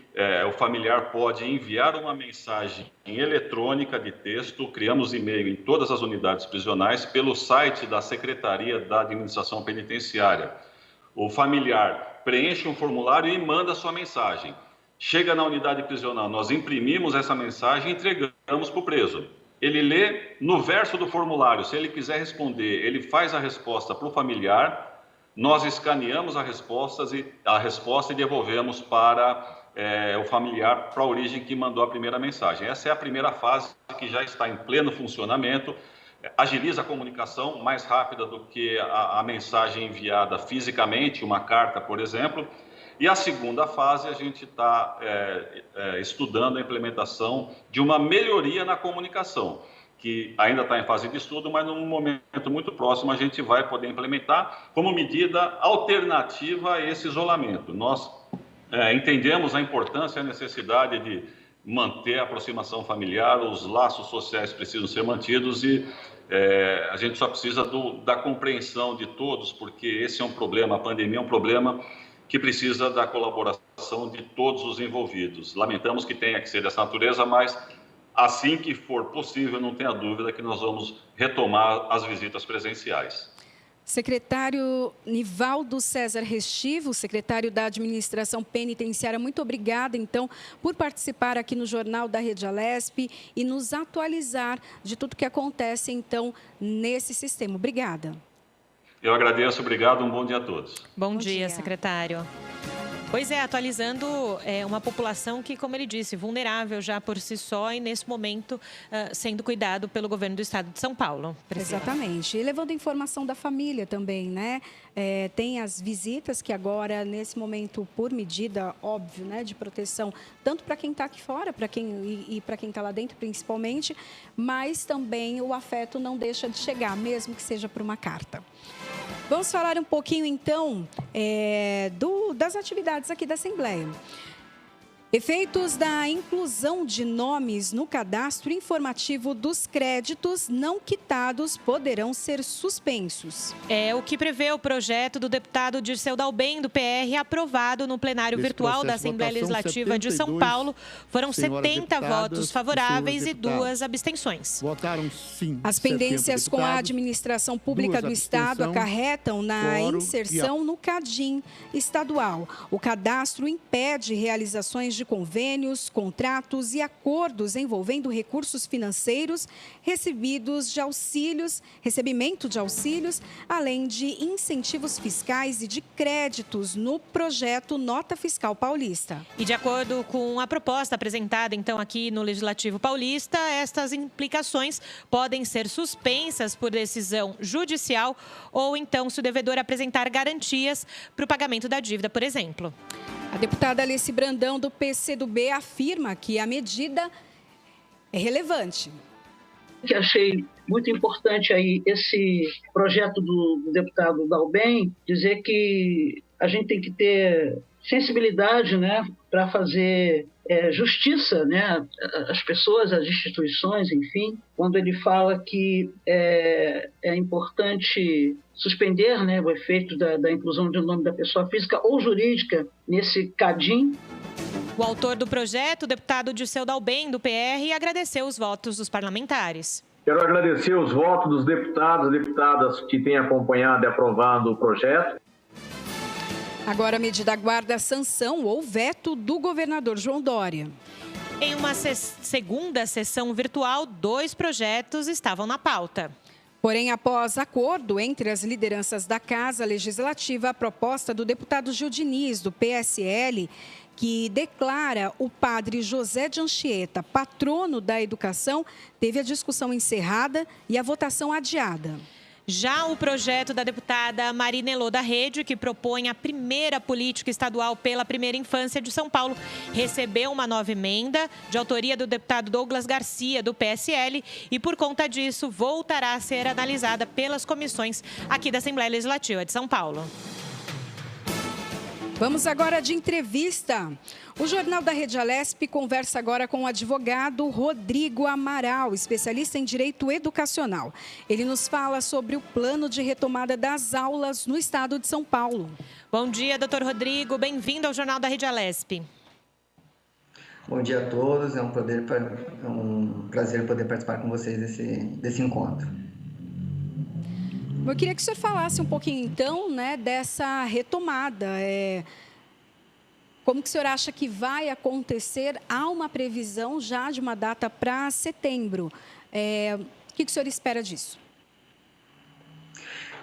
o familiar pode enviar uma mensagem eletrônica de texto, criamos e-mail em todas as unidades prisionais, pelo site da Secretaria da Administração Penitenciária. O familiar preenche um formulário e manda sua mensagem. Chega na unidade prisional, nós imprimimos essa mensagem e entregamos para o preso. Ele lê no verso do formulário, se ele quiser responder, ele faz a resposta para o familiar, nós escaneamos a resposta e devolvemos para o familiar, para a origem que mandou a primeira mensagem. Essa é a primeira fase que já está em pleno funcionamento, agiliza a comunicação mais rápida do que a mensagem enviada fisicamente, uma carta, por exemplo. E a segunda fase, a gente está estudando a implementação de uma melhoria na comunicação, que ainda está em fase de estudo, mas num momento muito próximo a gente vai poder implementar como medida alternativa a esse isolamento. Nós entendemos a importância e a necessidade de manter a aproximação familiar, os laços sociais precisam ser mantidos e a gente só precisa da compreensão de todos, porque esse é um problema, a pandemia é um problema que precisa da colaboração de todos os envolvidos. Lamentamos que tenha que ser dessa natureza, mas assim que for possível, não tenha dúvida que nós vamos retomar as visitas presenciais. Secretário Nivaldo César Restivo, secretário da Administração Penitenciária, muito obrigada, então, por participar aqui no Jornal da Rede Alesp e nos atualizar de tudo que acontece, então, nesse sistema. Obrigada. Eu agradeço, obrigado, um bom dia a todos. Bom dia, secretário. Pois é, atualizando uma população que, como ele disse, vulnerável já por si só e, nesse momento, sendo cuidado pelo governo do Estado de São Paulo. Priscila. Exatamente. E levando informação da família também, né? Tem as visitas que agora, nesse momento, por medida, óbvio, né, de proteção, tanto para quem está aqui fora para quem está lá dentro, principalmente, mas também o afeto não deixa de chegar, mesmo que seja por uma carta. Vamos falar um pouquinho, então, das atividades aqui da Assembleia. Efeitos da inclusão de nomes no cadastro informativo dos créditos não quitados poderão ser suspensos. É o que prevê o projeto do deputado Dirceu Dalben, do PR, aprovado no plenário virtual da Assembleia Legislativa de São Paulo. Foram 70 votos favoráveis e 2 abstenções. Votaram sim. As pendências com a administração pública do Estado acarretam na inserção no CADIM estadual. O cadastro impede realizações de convênios, contratos e acordos envolvendo recursos financeiros recebimento de auxílios, além de incentivos fiscais e de créditos no projeto Nota Fiscal Paulista. E de acordo com a proposta apresentada, então, aqui no Legislativo Paulista, estas implicações podem ser suspensas por decisão judicial ou, então, se o devedor apresentar garantias para o pagamento da dívida, por exemplo. A deputada Alice Brandão, do PCdoB, afirma que a medida é relevante. Que achei muito importante aí esse projeto do deputado Dalben, dizer que a gente tem que ter sensibilidade, né, para fazer justiça, né, às pessoas, às instituições, enfim, quando ele fala que é importante suspender, né, o efeito da inclusão de nome da pessoa física ou jurídica nesse CADIM. O autor do projeto, o deputado Dirceu Dalben, do PR, agradeceu os votos dos parlamentares. Quero agradecer os votos dos deputados e deputadas que têm acompanhado e aprovado o projeto. Agora a medida aguarda a sanção ou veto do governador João Dória. Em uma segunda sessão virtual, 2 projetos estavam na pauta. Porém, após acordo entre as lideranças da Casa Legislativa, a proposta do deputado Gil Diniz, do PSL, que declara o padre José de Anchieta patrono da educação, teve a discussão encerrada e a votação adiada. Já o projeto da deputada Marinelô da Rede, que propõe a primeira política estadual pela primeira infância de São Paulo, recebeu uma nova emenda de autoria do deputado Douglas Garcia, do PSL, e por conta disso voltará a ser analisada pelas comissões aqui da Assembleia Legislativa de São Paulo. Vamos agora de entrevista. O Jornal da Rede Alesp conversa agora com o advogado Rodrigo Amaral, especialista em direito educacional. Ele nos fala sobre o plano de retomada das aulas no estado de São Paulo. Bom dia, doutor Rodrigo. Bem-vindo ao Jornal da Rede Alesp. Bom dia a todos. É um prazer poder participar com vocês desse encontro. Eu queria que o senhor falasse um pouquinho, então, né, dessa retomada. Como que o senhor acha que vai acontecer? Há uma previsão já de uma data para setembro. O que o senhor espera disso?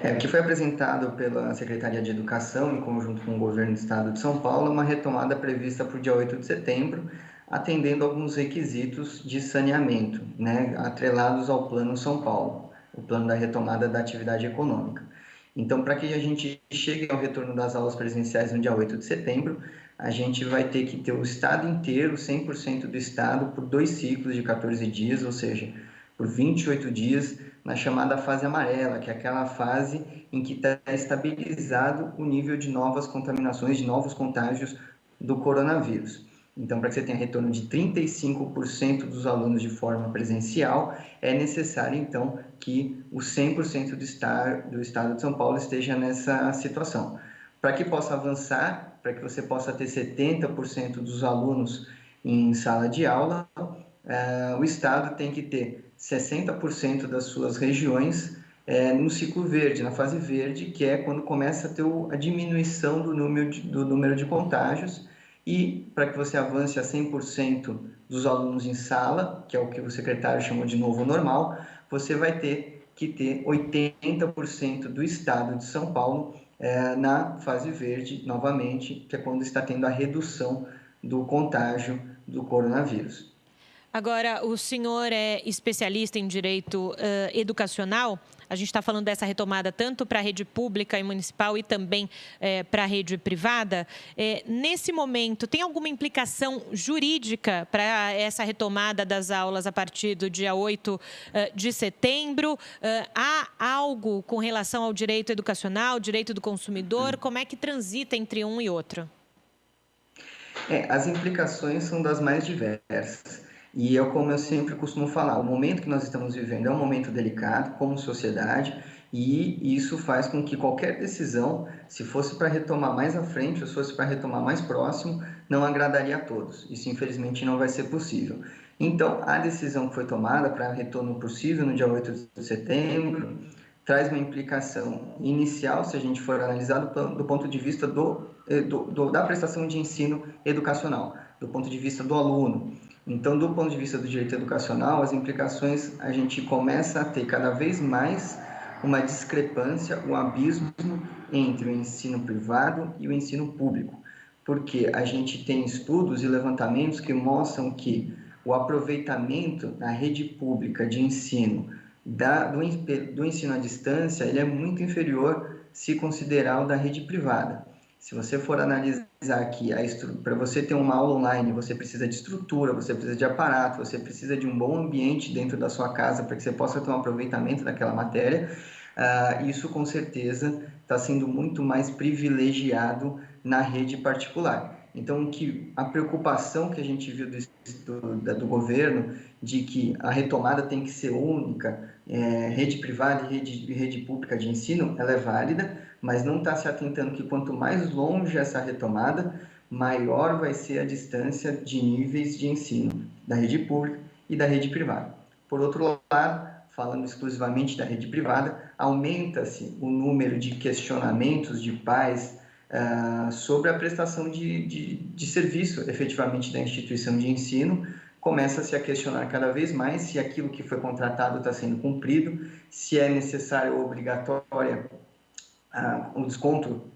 O que foi apresentado pela Secretaria de Educação, em conjunto com o Governo do Estado de São Paulo, é uma retomada prevista para o dia 8 de setembro, atendendo alguns requisitos de saneamento, né, atrelados ao Plano São Paulo, o plano da retomada da atividade econômica. Então, para que a gente chegue ao retorno das aulas presenciais no dia 8 de setembro, a gente vai ter que ter o estado inteiro, 100% do estado, por 2 ciclos de 14 dias, ou seja, por 28 dias, na chamada fase amarela, que é aquela fase em que está estabilizado o nível de novas contaminações, de novos contágios do coronavírus. Então, para que você tenha retorno de 35% dos alunos de forma presencial, é necessário, então, que o 100% do estado de São Paulo esteja nessa situação. Para que possa avançar, para que você possa ter 70% dos alunos em sala de aula, o estado tem que ter 60% das suas regiões no ciclo verde, na fase verde, que é quando começa a ter a diminuição do número de contágios. E para que você avance a 100% dos alunos em sala, que é o que o secretário chamou de novo normal, você vai ter que ter 80% do estado de São Paulo na fase verde, novamente, que é quando está tendo a redução do contágio do coronavírus. Agora, o senhor é especialista em direito educacional. A gente está falando dessa retomada tanto para a rede pública e municipal e também para a rede privada. Nesse momento, tem alguma implicação jurídica para essa retomada das aulas a partir do dia 8 de setembro? Há algo com relação ao direito educacional, direito do consumidor? Como é que transita entre um e outro? As implicações são das mais diversas. E como eu sempre costumo falar, o momento que nós estamos vivendo é um momento delicado como sociedade, e isso faz com que qualquer decisão, se fosse para retomar mais à frente ou se fosse para retomar mais próximo, não agradaria a todos. Isso, infelizmente, não vai ser possível. Então, a decisão que foi tomada para retorno possível no dia 8 de setembro traz uma implicação inicial, se a gente for analisar do ponto de vista da prestação de ensino educacional, do ponto de vista do aluno. Então, do ponto de vista do direito educacional, as implicações, a gente começa a ter cada vez mais uma discrepância, um abismo entre o ensino privado e o ensino público, porque a gente tem estudos e levantamentos que mostram que o aproveitamento na rede pública de ensino do ensino à distância, ele é muito inferior se considerar o da rede privada. Se você for analisar aqui, para você ter uma aula online, você precisa de estrutura, você precisa de aparato, você precisa de um bom ambiente dentro da sua casa para que você possa ter um aproveitamento daquela matéria. Isso, com certeza, está sendo muito mais privilegiado na rede particular. Então, a preocupação que a gente viu do governo de que a retomada tem que ser única, rede privada e rede pública de ensino, ela é válida, mas não está se atentando que quanto mais longe essa retomada, maior vai ser a distância de níveis de ensino da rede pública e da rede privada. Por outro lado, falando exclusivamente da rede privada, aumenta-se o número de questionamentos de pais sobre a prestação de serviço, efetivamente, da instituição de ensino. Começa-se a questionar cada vez mais se aquilo que foi contratado está sendo cumprido, se é necessário ou obrigatória a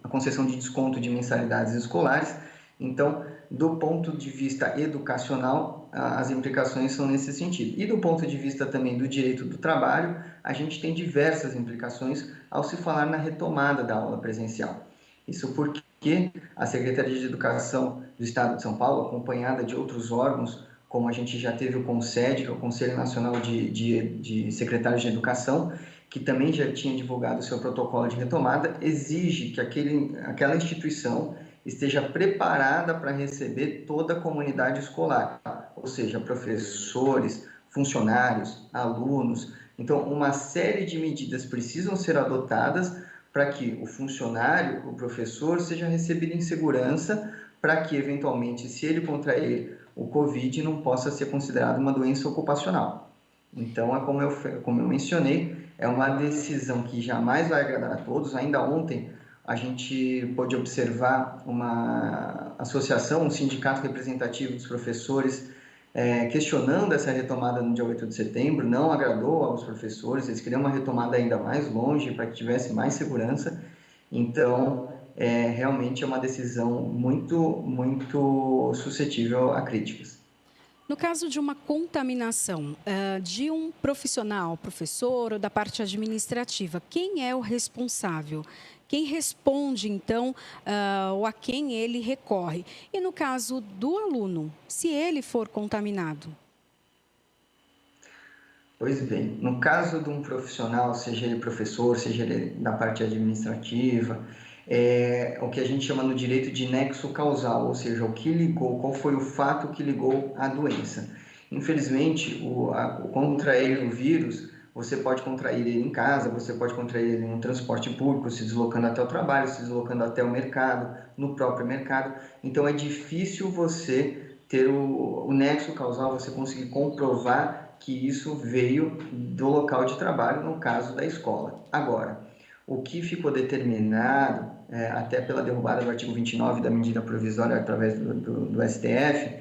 concessão de desconto de mensalidades escolares. Então, do ponto de vista educacional, as implicações são nesse sentido. E do ponto de vista também do direito do trabalho, a gente tem diversas implicações ao se falar na retomada da aula presencial. Isso porque a Secretaria de Educação do Estado de São Paulo, acompanhada de outros órgãos, como a gente já teve o CONSED, que é o Conselho Nacional de Secretários de Educação, que também já tinha divulgado o seu protocolo de retomada, exige que aquela instituição esteja preparada para receber toda a comunidade escolar, ou seja, professores, funcionários, alunos. Então, uma série de medidas precisam ser adotadas para que o funcionário, o professor, seja recebido em segurança, para que, eventualmente, se ele contrair o Covid, não possa ser considerado uma doença ocupacional. Então, como eu mencionei, é uma decisão que jamais vai agradar a todos. Ainda ontem, a gente pôde observar uma associação, um sindicato representativo dos professores, questionando essa retomada no dia 8 de setembro, não agradou aos professores, eles queriam uma retomada ainda mais longe, para que tivesse mais segurança. Então, realmente é uma decisão muito, muito suscetível a críticas. No caso de uma contaminação de um profissional, professor ou da parte administrativa, quem é o responsável? Quem responde, então, ou a quem ele recorre? E no caso do aluno, se ele for contaminado? Pois bem, no caso de um profissional, seja ele professor, seja ele da parte administrativa, o que a gente chama no direito de nexo causal, ou seja, o que ligou, qual foi o fato que ligou a doença. Infelizmente, contrair o vírus, você pode contrair ele em casa, você pode contrair ele no transporte público, se deslocando até o trabalho, se deslocando até o mercado, no próprio mercado. Então, é difícil você ter o nexo causal, você conseguir comprovar que isso veio do local de trabalho, no caso da escola. Agora, o que ficou determinado, até pela derrubada do artigo 29 da medida provisória através do STF,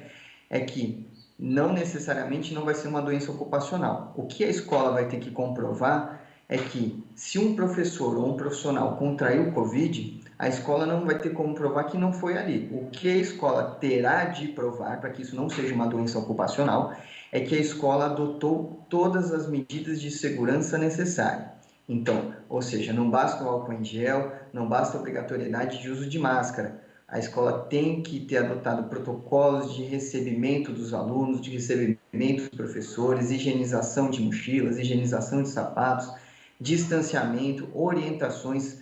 é que não necessariamente não vai ser uma doença ocupacional. O que a escola vai ter que comprovar é que se um professor ou um profissional contraiu o Covid, a escola não vai ter como provar que não foi ali. O que a escola terá de provar, para que isso não seja uma doença ocupacional, é que a escola adotou todas as medidas de segurança necessárias. Então, ou seja, não basta o álcool em gel, não basta a obrigatoriedade de uso de máscara. A escola tem que ter adotado protocolos de recebimento dos alunos, de recebimento dos professores, higienização de mochilas, higienização de sapatos, distanciamento, orientações,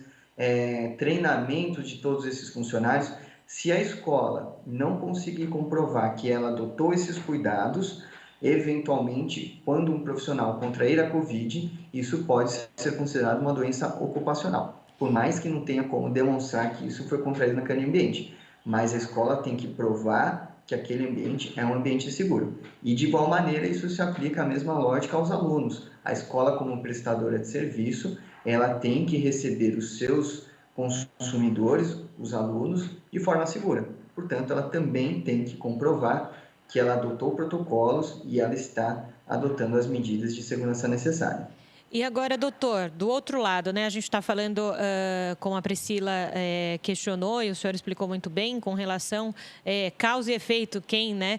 treinamento de todos esses funcionários, Se a escola não conseguir comprovar que ela adotou esses cuidados, eventualmente, quando um profissional contrair a Covid, isso pode ser considerado uma doença ocupacional, por mais que não tenha como demonstrar que isso foi contraído naquele ambiente. Mas a escola tem que provar que aquele ambiente é um ambiente seguro. E, de igual maneira, isso se aplica a mesma lógica aos alunos. A escola, como prestadora de serviço, ela tem que receber os seus consumidores, os alunos, de forma segura. Portanto, ela também tem que comprovar que ela adotou protocolos e ela está adotando as medidas de segurança necessárias. E agora, doutor, do outro lado, né? A gente está falando, como a Priscila questionou e o senhor explicou muito bem, com relação causa e efeito, quem, né,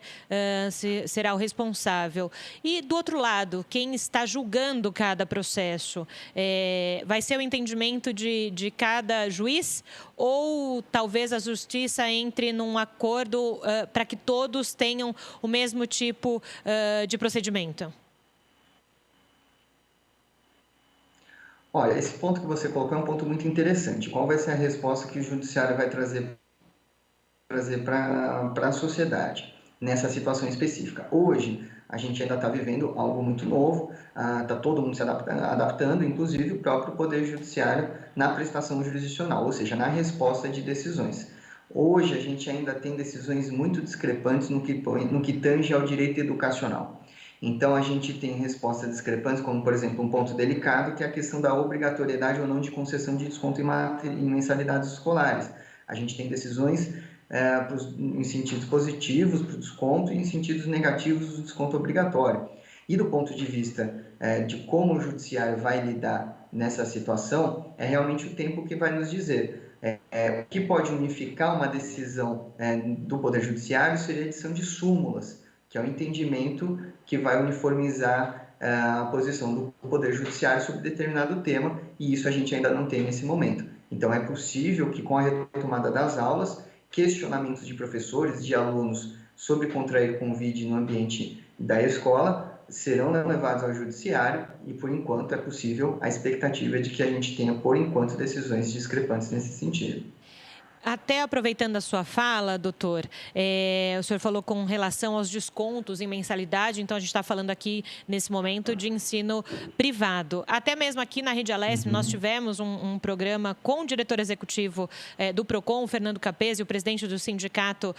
será o responsável. E do outro lado, quem está julgando cada processo, vai ser o entendimento de cada juiz ou talvez a justiça entre num acordo para que todos tenham o mesmo tipo de procedimento? Olha, esse ponto que você colocou é um ponto muito interessante. Qual vai ser a resposta que o judiciário vai trazer para a sociedade nessa situação específica? Hoje, a gente ainda está vivendo algo muito novo, está todo mundo se adaptando, inclusive o próprio Poder Judiciário na prestação jurisdicional, ou seja, na resposta de decisões. Hoje, a gente ainda tem decisões muito discrepantes no que tange ao direito educacional. Então, a gente tem respostas discrepantes, como, por exemplo, um ponto delicado, que é a questão da obrigatoriedade ou não de concessão de desconto em mensalidades escolares. A gente tem decisões em sentidos positivos para o desconto e em sentidos negativos do desconto obrigatório. E do ponto de vista de como o judiciário vai lidar nessa situação, é realmente o tempo que vai nos dizer. O que pode unificar uma decisão do Poder Judiciário seria a edição de súmulas, que é o entendimento que vai uniformizar a posição do Poder Judiciário sobre determinado tema, e isso a gente ainda não tem nesse momento. Então, é possível que, com a retomada das aulas, questionamentos de professores, de alunos sobre contrair Covid no ambiente da escola serão levados ao Judiciário e, por enquanto, é possível a expectativa de que a gente tenha, por enquanto, decisões discrepantes nesse sentido. Até aproveitando a sua fala, doutor, o senhor falou com relação aos descontos em mensalidade, então a gente está falando aqui, nesse momento, de ensino privado. Até mesmo aqui na Rede Alesp, nós tivemos um programa com o diretor executivo do PROCON, o Fernando Capese, e o presidente do Sindicato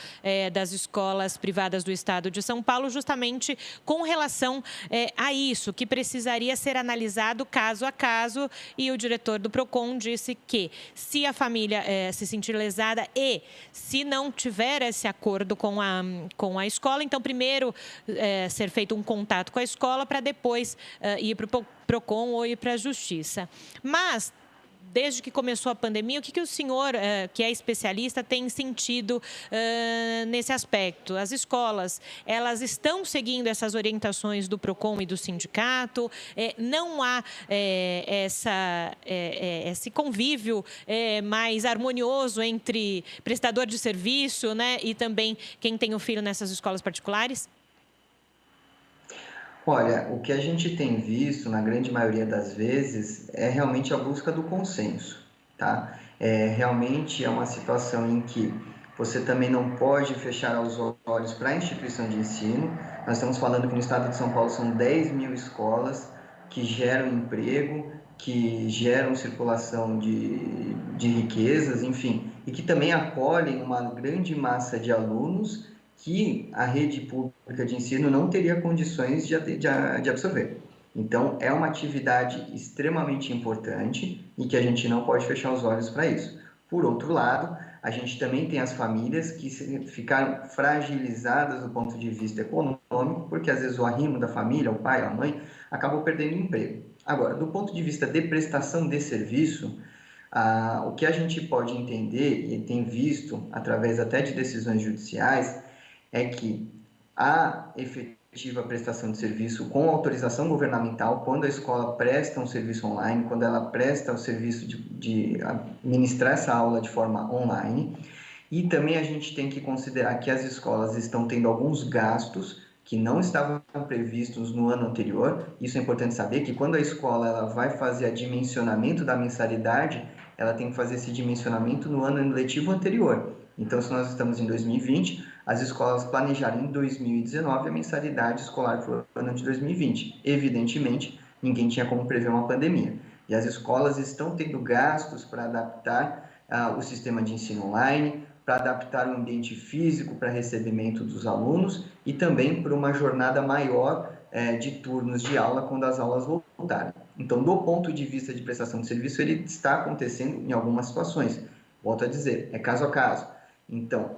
das Escolas Privadas do Estado de São Paulo, justamente com relação a isso, que precisaria ser analisado caso a caso, e o diretor do PROCON disse que, se a família se sentir lesada e se não tiver esse acordo com a escola, então primeiro ser feito um contato com a escola para depois ir para o PROCON ou ir para a Justiça. Mas, desde que começou a pandemia, o que o senhor, que é especialista, tem sentido nesse aspecto? As escolas, elas estão seguindo essas orientações do PROCON e do sindicato? Não há esse convívio mais harmonioso entre prestador de serviço, né, e também quem tem um filho nessas escolas particulares? Olha, o que a gente tem visto, na grande maioria das vezes, é realmente a busca do consenso, tá? Realmente é uma situação em que você também não pode fechar os olhos para a instituição de ensino. Nós estamos falando que no estado de São Paulo são 10 mil escolas que geram emprego, que geram circulação de riquezas, enfim, e que também acolhem uma grande massa de alunos que a rede pública de ensino não teria condições de absorver. Então, é uma atividade extremamente importante e que a gente não pode fechar os olhos para isso. Por outro lado, a gente também tem as famílias que ficaram fragilizadas do ponto de vista econômico, porque às vezes o arrimo da família, o pai, a mãe, acabou perdendo emprego. Agora, do ponto de vista de prestação de serviço, o que a gente pode entender e tem visto através até de decisões judiciais é que a efetiva prestação de serviço com autorização governamental, quando a escola presta um serviço online, quando ela presta o serviço de ministrar essa aula de forma online, e também a gente tem que considerar que as escolas estão tendo alguns gastos que não estavam previstos no ano anterior. Isso é importante saber, que quando a escola ela vai fazer o dimensionamento da mensalidade, ela tem que fazer esse dimensionamento no ano letivo anterior. Então, se nós estamos em 2020, as escolas planejaram em 2019 a mensalidade escolar para o ano de 2020. Evidentemente, ninguém tinha como prever uma pandemia. E as escolas estão tendo gastos para adaptar o sistema de ensino online, para adaptar o ambiente físico para recebimento dos alunos e também para uma jornada maior de turnos de aula quando as aulas voltarem. Então, do ponto de vista de prestação de serviço, ele está acontecendo em algumas situações. Volto a dizer, é caso a caso. Então,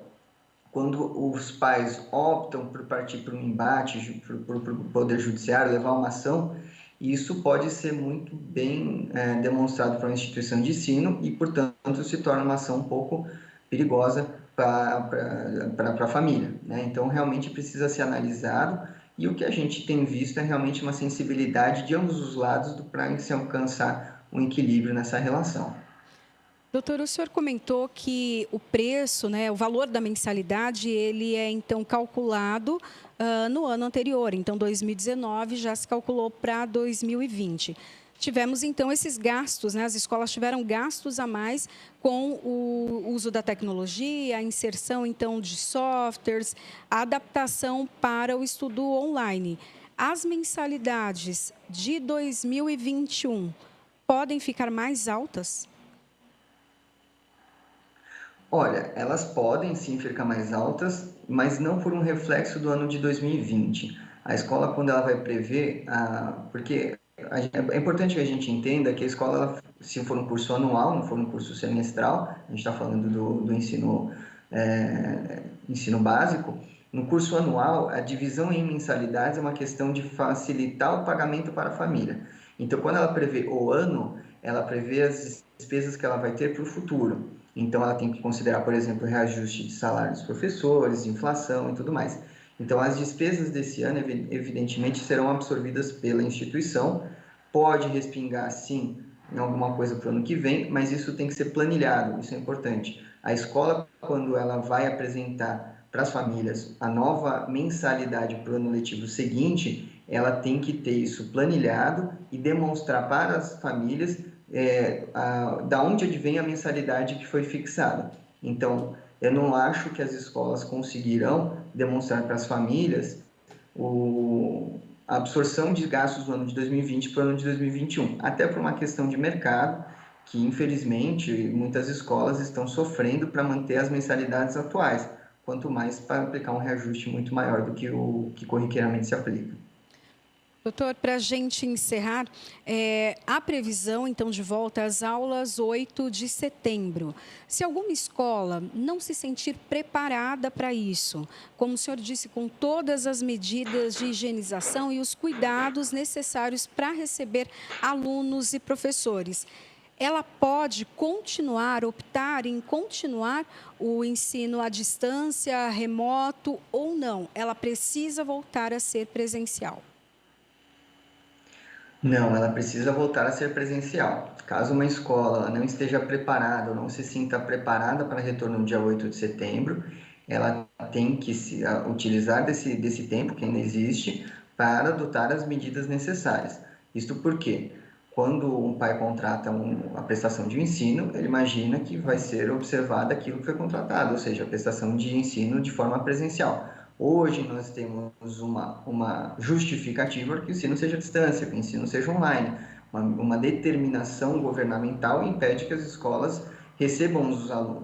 quando os pais optam por partir para um embate, para o Poder Judiciário, levar uma ação, isso pode ser muito bem demonstrado para uma instituição de ensino e, portanto, se torna uma ação um pouco perigosa para a família, né? Então, realmente precisa ser analisado e o que a gente tem visto é realmente uma sensibilidade de ambos os lados para se alcançar um equilíbrio nessa relação. Doutor, o senhor comentou que o preço, né, o valor da mensalidade, ele é então calculado no ano anterior. Então, 2019 já se calculou para 2020. Tivemos, então, esses gastos, né? As escolas tiveram gastos a mais com o uso da tecnologia, a inserção, então, de softwares, a adaptação para o estudo online. As mensalidades de 2021 podem ficar mais altas? Olha, elas podem sim ficar mais altas, mas não por um reflexo do ano de 2020. A escola, quando ela vai prever, porque é importante que a gente entenda que a escola, se for um curso anual, não for um curso semestral, a gente está falando do ensino básico, no curso anual, a divisão em mensalidades é uma questão de facilitar o pagamento para a família. Então, quando ela prevê o ano, ela prevê as despesas que ela vai ter para o futuro. Então, ela tem que considerar, por exemplo, o reajuste de salário dos professores, inflação e tudo mais. Então, as despesas desse ano, evidentemente, serão absorvidas pela instituição. Pode respingar, sim, em alguma coisa para o ano que vem, mas isso tem que ser planilhado, isso é importante. A escola, quando ela vai apresentar para as famílias a nova mensalidade para o ano letivo seguinte, ela tem que ter isso planilhado e demonstrar para as famílias da onde advém a mensalidade que foi fixada. Então, eu não acho que as escolas conseguirão demonstrar para as famílias a absorção de gastos no ano de 2020 para o ano de 2021, até por uma questão de mercado, que infelizmente muitas escolas estão sofrendo para manter as mensalidades atuais, quanto mais para aplicar um reajuste muito maior do que o que corriqueiramente se aplica. Doutor, para a gente encerrar, a previsão, então, de volta às aulas 8 de setembro. Se alguma escola não se sentir preparada para isso, como o senhor disse, com todas as medidas de higienização e os cuidados necessários para receber alunos e professores, ela pode optar em continuar o ensino à distância, remoto ou não? Ela precisa voltar a ser presencial? Não, ela precisa voltar a ser presencial. Caso uma escola não esteja preparada ou não se sinta preparada para retorno no dia 8 de setembro, ela tem que utilizar desse tempo que ainda existe para adotar as medidas necessárias. Isto porque, quando um pai contrata a prestação de ensino, ele imagina que vai ser observado aquilo que foi contratado, ou seja, a prestação de ensino de forma presencial. Hoje nós temos uma justificativa que o ensino seja à distância, que o ensino seja online. Uma determinação governamental impede que as escolas recebam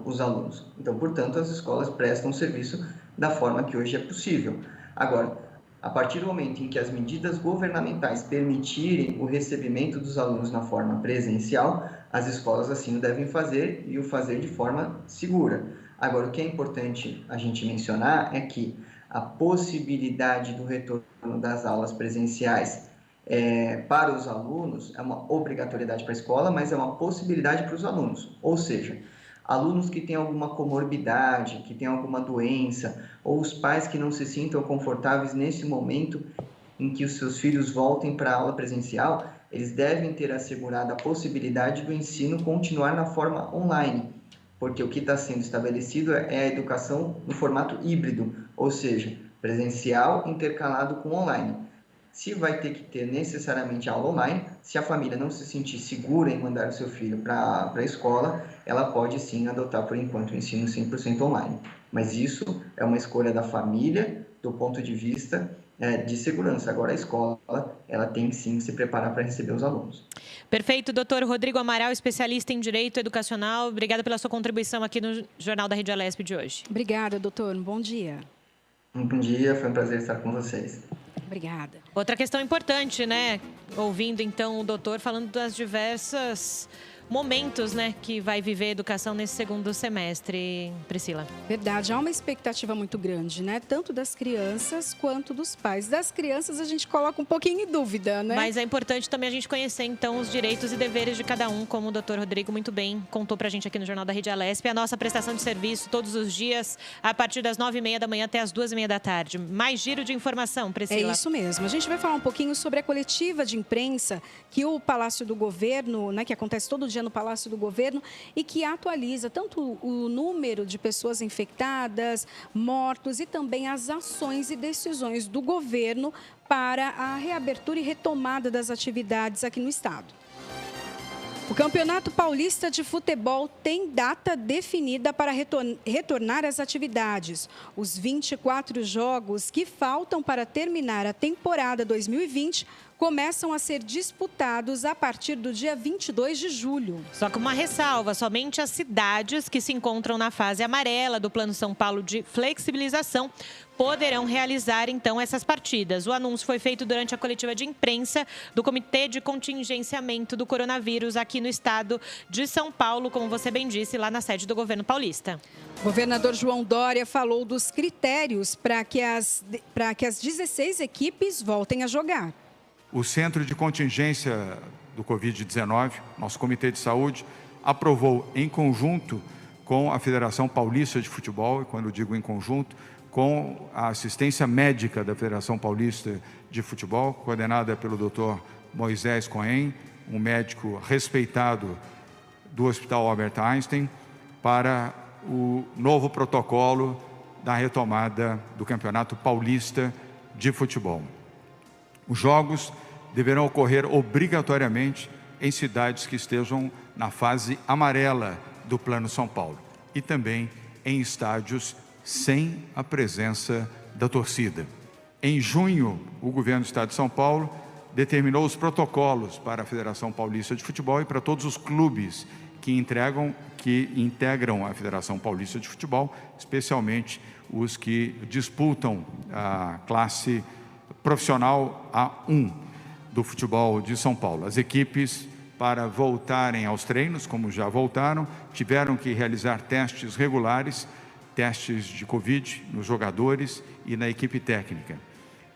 os alunos. Então, portanto, as escolas prestam o serviço da forma que hoje é possível. Agora, a partir do momento em que as medidas governamentais permitirem o recebimento dos alunos na forma presencial, as escolas assim o devem fazer e o fazer de forma segura. Agora, o que é importante a gente mencionar é que a possibilidade do retorno das aulas presenciais para os alunos é uma obrigatoriedade para a escola, mas é uma possibilidade para os alunos. Ou seja, alunos que têm alguma comorbidade, que têm alguma doença, ou os pais que não se sintam confortáveis nesse momento em que os seus filhos voltem para a aula presencial, eles devem ter assegurada a possibilidade do ensino continuar na forma online, porque o que está sendo estabelecido é a educação no formato híbrido, ou seja, presencial intercalado com online. se vai ter que ter necessariamente aula online. Se a família não se sentir segura em mandar o seu filho para a escola, ela pode sim adotar por enquanto o ensino 100% online. Mas isso é uma escolha da família do ponto de vista de segurança. Agora a escola, ela tem sim que se preparar para receber os alunos. Perfeito, doutor Rodrigo Amaral, especialista em Direito Educacional. Obrigada pela sua contribuição aqui no Jornal da Rede Alesp de hoje. Obrigada, doutor. Um bom dia. Um bom dia, foi um prazer estar com vocês. Obrigada. Outra questão importante, né? Ouvindo então o doutor falando das diversas momentos, né, que vai viver a educação nesse segundo semestre, Priscila. Verdade, há uma expectativa muito grande, né? Tanto das crianças quanto dos pais. Das crianças a gente coloca um pouquinho em dúvida, né? Mas é importante também a gente conhecer, então, os direitos e deveres de cada um, como o doutor Rodrigo muito bem contou pra gente aqui no Jornal da Rede Alesp. A nossa prestação de serviço todos os dias, a partir das 9h30 da manhã até as 2h30 da tarde. Mais giro de informação, Priscila. É isso mesmo. A gente vai falar um pouquinho sobre a coletiva de imprensa que o Palácio do Governo, né, que acontece todo dia no Palácio do Governo e que atualiza tanto o número de pessoas infectadas, mortos e também as ações e decisões do governo para a reabertura e retomada das atividades aqui no estado. O Campeonato Paulista de Futebol tem data definida para retornar às atividades. Os 24 jogos que faltam para terminar a temporada 2020 começam a ser disputados a partir do dia 22 de julho. Só que uma ressalva, somente as cidades que se encontram na fase amarela do Plano São Paulo de flexibilização poderão realizar, então, essas partidas. O anúncio foi feito durante a coletiva de imprensa do Comitê de Contingenciamento do Coronavírus aqui no estado de São Paulo, como você bem disse, lá na sede do governo paulista. O governador João Dória falou dos critérios para que as 16 equipes voltem a jogar. O Centro de Contingência do Covid-19, nosso Comitê de Saúde, aprovou em conjunto com a Federação Paulista de Futebol, e quando eu digo em conjunto, com a assistência médica da Federação Paulista de Futebol, coordenada pelo Dr. Moisés Cohen, um médico respeitado do Hospital Albert Einstein, para o novo protocolo da retomada do Campeonato Paulista de Futebol. Os jogos deverão ocorrer obrigatoriamente em cidades que estejam na fase amarela do Plano São Paulo e também em estádios sem a presença da torcida. Em junho, o governo do estado de São Paulo determinou os protocolos para a Federação Paulista de Futebol e para todos os clubes que integram a Federação Paulista de Futebol, especialmente os que disputam a classe profissional A1 do futebol de São Paulo. As equipes, para voltarem aos treinos, como já voltaram, tiveram que realizar testes regulares, testes de Covid nos jogadores e na equipe técnica.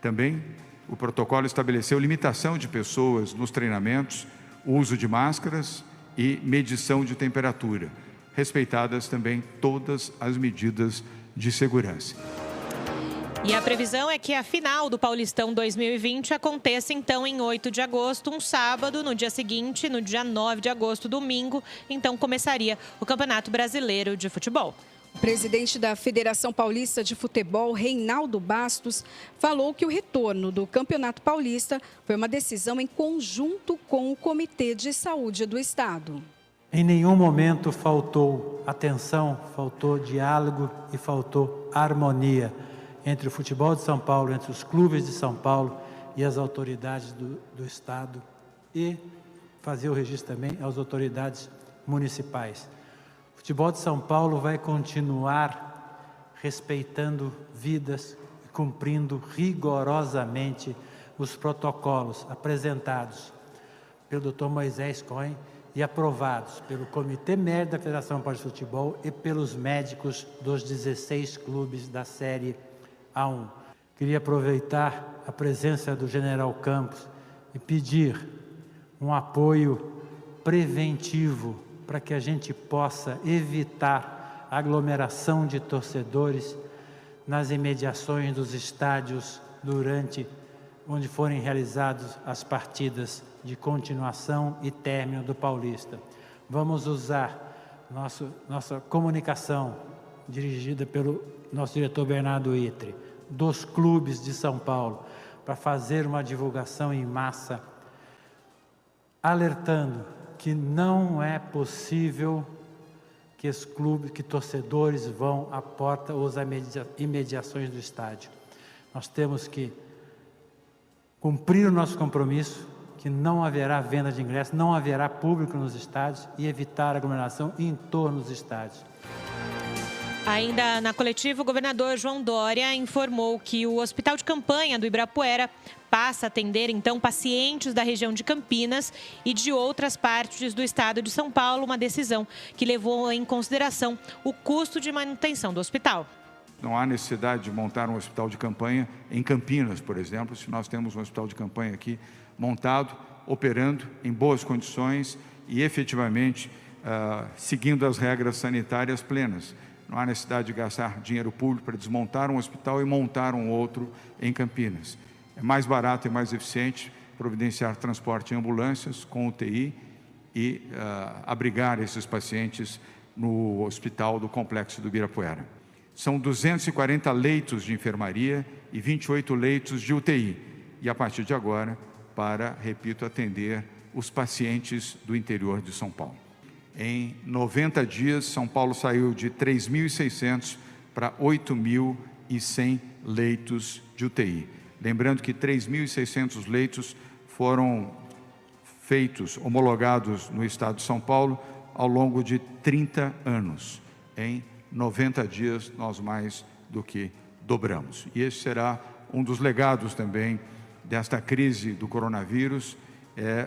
Também o protocolo estabeleceu limitação de pessoas nos treinamentos, uso de máscaras e medição de temperatura, respeitadas também todas as medidas de segurança. E a previsão é que a final do Paulistão 2020 aconteça então em 8 de agosto, um sábado. No dia seguinte, no dia 9 de agosto, domingo, então começaria o Campeonato Brasileiro de Futebol. O presidente da Federação Paulista de Futebol, Reinaldo Bastos, falou que o retorno do Campeonato Paulista foi uma decisão em conjunto com o Comitê de Saúde do Estado. Em nenhum momento faltou atenção, faltou diálogo e faltou harmonia entre o futebol de São Paulo, entre os clubes de São Paulo e as autoridades do Estado e fazer o registro também às autoridades municipais. O futebol de São Paulo vai continuar respeitando vidas e cumprindo rigorosamente os protocolos apresentados pelo Dr. Moisés Cohen e aprovados pelo Comitê Médico da Federação Paulista de Futebol e pelos médicos dos 16 clubes da Série A1. Queria aproveitar a presença do General Campos e pedir um apoio preventivo para que a gente possa evitar a aglomeração de torcedores nas imediações dos estádios onde forem realizadas as partidas de continuação e término do Paulista. Vamos usar nossa comunicação dirigida pelo nosso diretor Bernardo Itre, dos clubes de São Paulo, para fazer uma divulgação em massa, alertando que não é possível que os clubes, que torcedores vão à porta ou às imediações do estádio. Nós temos que cumprir o nosso compromisso, que não haverá venda de ingressos, não haverá público nos estádios e evitar a aglomeração em torno dos estádios. Ainda na coletiva, o governador João Dória informou que o Hospital de Campanha do Ibirapuera passa a atender, então, pacientes da região de Campinas e de outras partes do estado de São Paulo, uma decisão que levou em consideração o custo de manutenção do hospital. Não há necessidade de montar um hospital de campanha em Campinas, por exemplo, se nós temos um hospital de campanha aqui montado, operando em boas condições e efetivamente seguindo as regras sanitárias plenas. Não há necessidade de gastar dinheiro público para desmontar um hospital e montar um outro em Campinas. É mais barato e mais eficiente providenciar transporte em ambulâncias com UTI e abrigar esses pacientes no hospital do Complexo do Ibirapuera. São 240 leitos de enfermaria e 28 leitos de UTI. E a partir de agora, para, repito, atender os pacientes do interior de São Paulo. Em 90 dias, São Paulo saiu de 3.600 para 8.100 leitos de UTI. Lembrando que 3.600 leitos foram homologados no estado de São Paulo ao longo de 30 anos. Em 90 dias, nós mais do que dobramos. E esse será um dos legados também desta crise do coronavírus,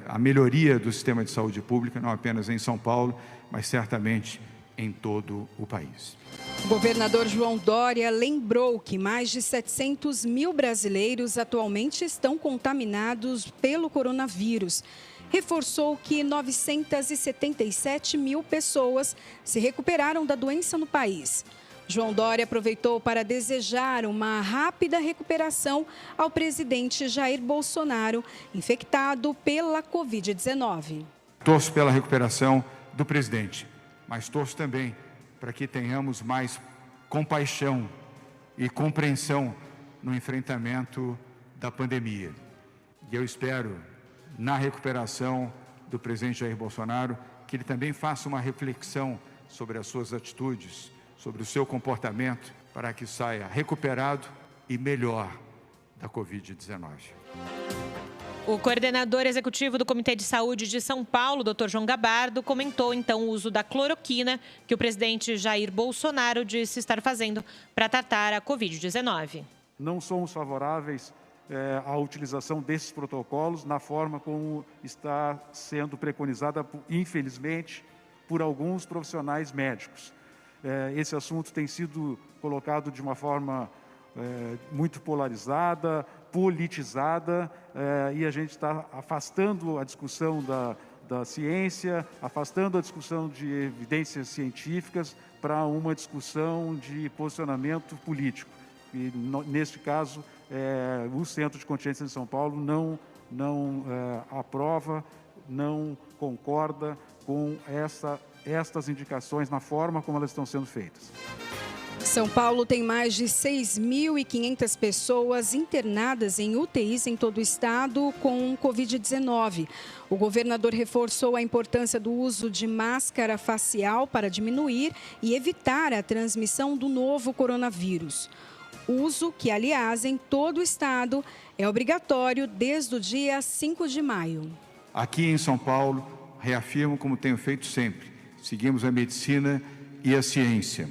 a melhoria do sistema de saúde pública, não apenas em São Paulo, mas certamente em todo o país. O governador João Dória lembrou que mais de 700 mil brasileiros atualmente estão contaminados pelo coronavírus. Reforçou que 977 mil pessoas se recuperaram da doença no país. João Dória aproveitou para desejar uma rápida recuperação ao presidente Jair Bolsonaro, infectado pela Covid-19. Torço pela recuperação do presidente, mas torço também para que tenhamos mais compaixão e compreensão no enfrentamento da pandemia. E eu espero, na recuperação do presidente Jair Bolsonaro, que ele também faça uma reflexão sobre as suas atitudes, sobre o seu comportamento, para que saia recuperado e melhor da Covid-19. O coordenador executivo do Comitê de Saúde de São Paulo, Dr. João Gabardo, comentou então o uso da cloroquina que o presidente Jair Bolsonaro disse estar fazendo para tratar a Covid-19. Não somos favoráveis à utilização desses protocolos na forma como está sendo preconizada, infelizmente, por alguns profissionais médicos. Esse assunto tem sido colocado de uma forma muito polarizada, politizada, e a gente está afastando a discussão da ciência, afastando a discussão de evidências científicas para uma discussão de posicionamento político. E, neste caso, o Centro de Contingência de São Paulo não aprova, não concorda com estas indicações na forma como elas estão sendo feitas. São Paulo tem mais de 6.500 pessoas internadas em UTIs em todo o estado com Covid-19. O governador reforçou a importância do uso de máscara facial para diminuir e evitar a transmissão do novo coronavírus. Uso que, aliás, em todo o estado é obrigatório desde o dia 5 de maio. Aqui em São Paulo, reafirmo como tenho feito sempre, seguimos a medicina e a ciência.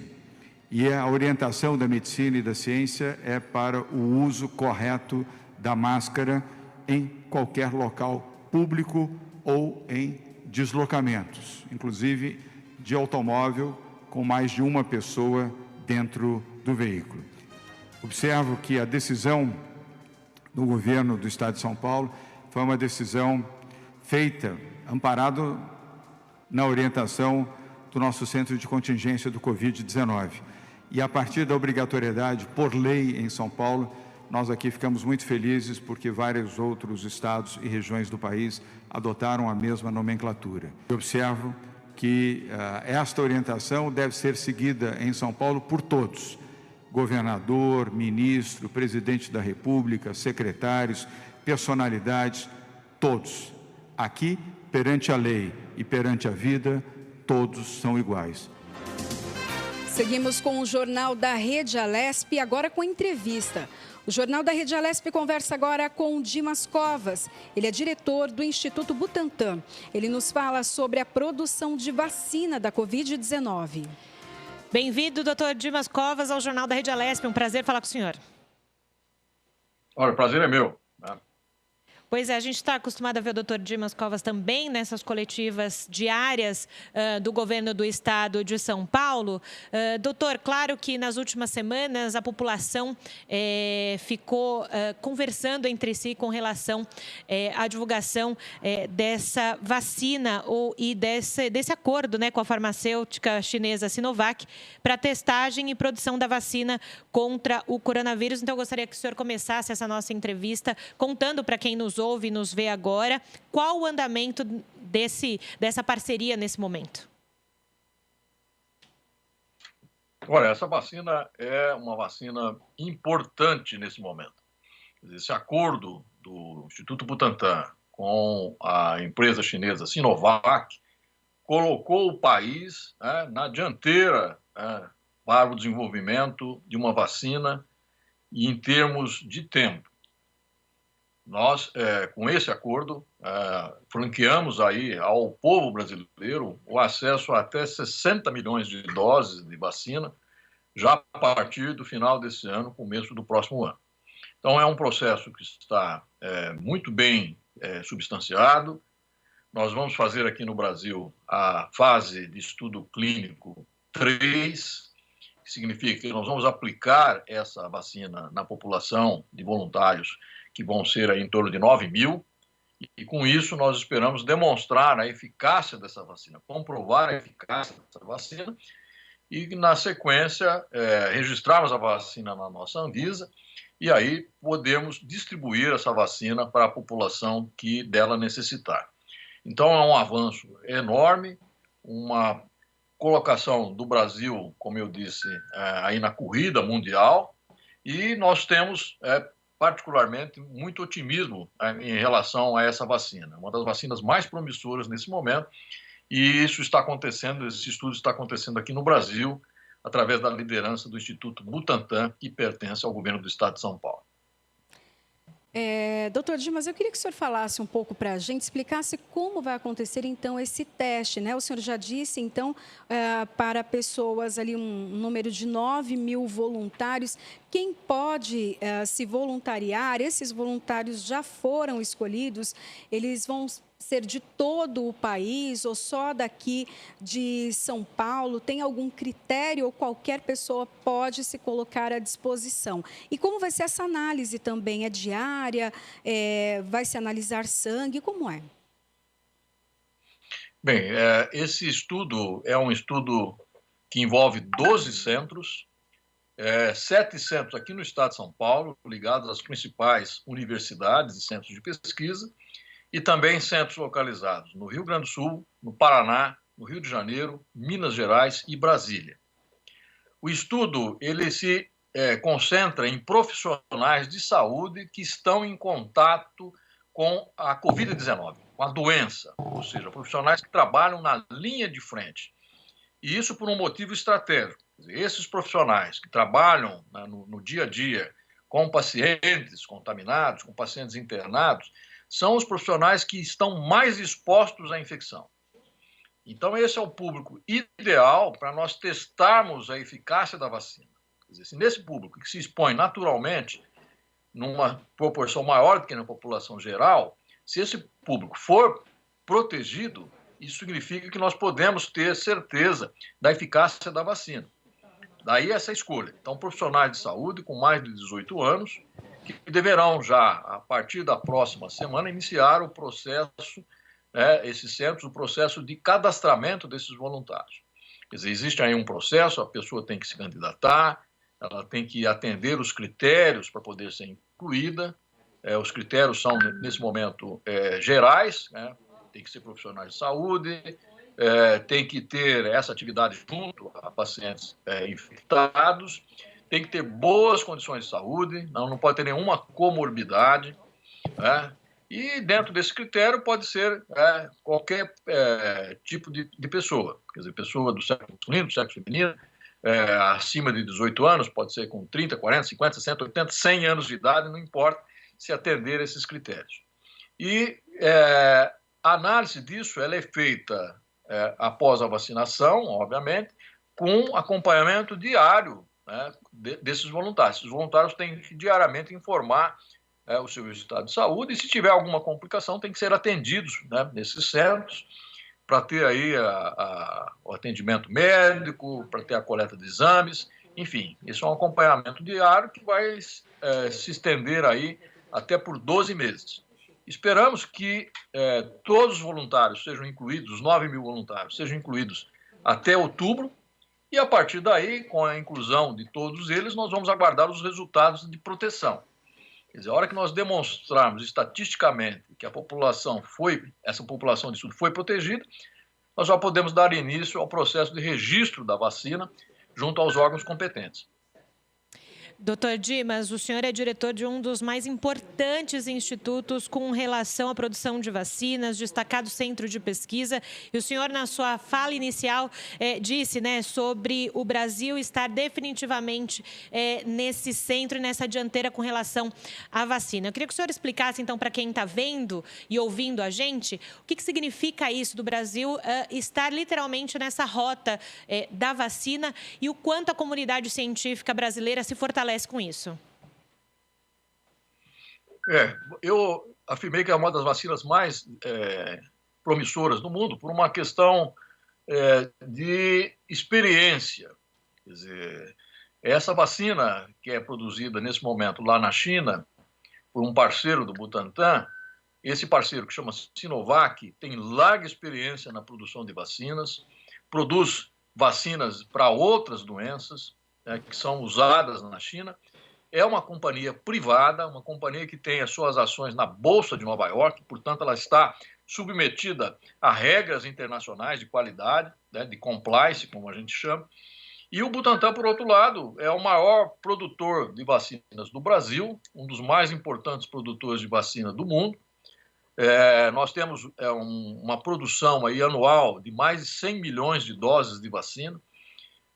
E a orientação da medicina e da ciência é para o uso correto da máscara em qualquer local público ou em deslocamentos, inclusive de automóvel com mais de uma pessoa dentro do veículo. Observo que a decisão do governo do Estado de São Paulo foi uma decisão feita, amparado na orientação do nosso Centro de Contingência do Covid-19. E a partir da obrigatoriedade por lei em São Paulo, nós aqui ficamos muito felizes porque vários outros estados e regiões do país adotaram a mesma nomenclatura. Eu observo que esta orientação deve ser seguida em São Paulo por todos, governador, ministro, presidente da República, secretários, personalidades, todos. Aqui, perante a lei e perante a vida, todos são iguais. Seguimos com o Jornal da Rede Alesp, agora com entrevista. O Jornal da Rede Alesp conversa agora com o Dimas Covas. Ele é diretor do Instituto Butantan. Ele nos fala sobre a produção de vacina da Covid-19. Bem-vindo, doutor Dimas Covas, ao Jornal da Rede Alesp. Um prazer falar com o senhor. Olha, o prazer é meu. Pois é, a gente está acostumado a ver o doutor Dimas Covas também nessas coletivas diárias do governo do estado de São Paulo. Doutor, claro que nas últimas semanas a população ficou conversando entre si com relação à divulgação dessa vacina e desse acordo, né, com a farmacêutica chinesa Sinovac para testagem e produção da vacina contra o coronavírus. Então, eu gostaria que o senhor começasse essa nossa entrevista contando para quem nos ouve e nos vê agora, qual o andamento dessa parceria nesse momento? Olha, essa vacina é uma vacina importante nesse momento. Esse acordo do Instituto Butantan com a empresa chinesa Sinovac colocou o país na dianteira para o desenvolvimento de uma vacina e em termos de tempo. Nós, com esse acordo, franqueamos aí ao povo brasileiro o acesso a até 60 milhões de doses de vacina já a partir do final desse ano, começo do próximo ano. Então, é um processo que está muito bem substanciado. Nós vamos fazer aqui no Brasil a fase de estudo clínico 3, que significa que nós vamos aplicar essa vacina na população de voluntários que vão ser aí em torno de 9 mil, e com isso nós esperamos demonstrar a eficácia dessa vacina, comprovar a eficácia dessa vacina, e na sequência registrarmos a vacina na nossa Anvisa, e aí podemos distribuir essa vacina para a população que dela necessitar. Então é um avanço enorme, uma colocação do Brasil, como eu disse, aí na corrida mundial, e nós temos particularmente muito otimismo em relação a essa vacina, uma das vacinas mais promissoras nesse momento, e isso está acontecendo, esse estudo está acontecendo aqui no Brasil, através da liderança do Instituto Butantan, que pertence ao governo do estado de São Paulo. Doutor Dimas, eu queria que o senhor falasse um pouco para a gente, explicasse como vai acontecer, então, esse teste, né? O senhor já disse, então, para pessoas ali, um número de 9 mil voluntários. Quem pode se voluntariar? Esses voluntários já foram escolhidos? Eles vão ser de todo o país ou só daqui de São Paulo? Tem algum critério ou qualquer pessoa pode se colocar à disposição? E como vai ser essa análise também? É diária? Vai se analisar sangue? Como é? Bem, esse estudo é um estudo que envolve 12 centros, 7 centros aqui no estado de São Paulo, ligados às principais universidades e centros de pesquisa, e também centros localizados no Rio Grande do Sul, no Paraná, no Rio de Janeiro, Minas Gerais e Brasília. O estudo ele se concentra em profissionais de saúde que estão em contato com a Covid-19, com a doença, ou seja, profissionais que trabalham na linha de frente. E isso por um motivo estratégico. Quer dizer, esses profissionais que trabalham no dia a dia com pacientes contaminados, com pacientes internados, são os profissionais que estão mais expostos à infecção. Então, esse é o público ideal para nós testarmos a eficácia da vacina. Quer dizer, se nesse público que se expõe naturalmente, numa proporção maior do que na população geral, se esse público for protegido, isso significa que nós podemos ter certeza da eficácia da vacina. Daí essa escolha. Então, profissionais de saúde com mais de 18 anos, que deverão já, a partir da próxima semana, iniciar o processo, esses centros, o processo de cadastramento desses voluntários. Quer dizer, existe aí um processo, a pessoa tem que se candidatar, ela tem que atender os critérios para poder ser incluída. Os critérios são, nesse momento, gerais, tem que ser profissionais de saúde, tem que ter essa atividade junto a pacientes infectados, tem que ter boas condições de saúde, não pode ter nenhuma comorbidade, né? E dentro desse critério pode ser qualquer tipo de pessoa, quer dizer, pessoa do sexo masculino, do sexo feminino, acima de 18 anos, pode ser com 30, 40, 50, 60, 80, 100 anos de idade, não importa, se atender a esses critérios. E a análise disso ela é feita após a vacinação, obviamente, com acompanhamento diário, né, desses voluntários. Esses voluntários têm que diariamente informar o seu estado de saúde, e se tiver alguma complicação, tem que ser atendidos, né, nesses centros, para ter aí o atendimento médico, para ter a coleta de exames, enfim, isso é um acompanhamento diário que vai se estender aí até por 12 meses. Esperamos que todos os voluntários sejam incluídos, os 9 mil voluntários, sejam incluídos até outubro, e a partir daí, com a inclusão de todos eles, nós vamos aguardar os resultados de proteção. Quer dizer, a hora que nós demonstrarmos estatisticamente que essa população de estudo foi protegida, nós já podemos dar início ao processo de registro da vacina junto aos órgãos competentes. Doutor Dimas, o senhor é diretor de um dos mais importantes institutos com relação à produção de vacinas, destacado centro de pesquisa. E o senhor, na sua fala inicial, disse, né, sobre o Brasil estar definitivamente nesse centro e nessa dianteira com relação à vacina. Eu queria que o senhor explicasse, então, para quem está vendo e ouvindo a gente, o que significa isso do Brasil estar literalmente nessa rota da vacina e o quanto a comunidade científica brasileira se fortalece com isso. Eu afirmei que é uma das vacinas mais promissoras do mundo por uma questão de experiência. Quer dizer, essa vacina que é produzida nesse momento lá na China por um parceiro do Butantan, esse parceiro que chama Sinovac tem larga experiência na produção de vacinas, produz vacinas para outras doenças, que são usadas na China. É uma companhia privada, uma companhia que tem as suas ações na Bolsa de Nova York, portanto, ela está submetida a regras internacionais de qualidade, né, de compliance, como a gente chama. E o Butantan, por outro lado, é o maior produtor de vacinas do Brasil, um dos mais importantes produtores de vacina do mundo. Nós temos uma produção aí anual de mais de 100 milhões de doses de vacina.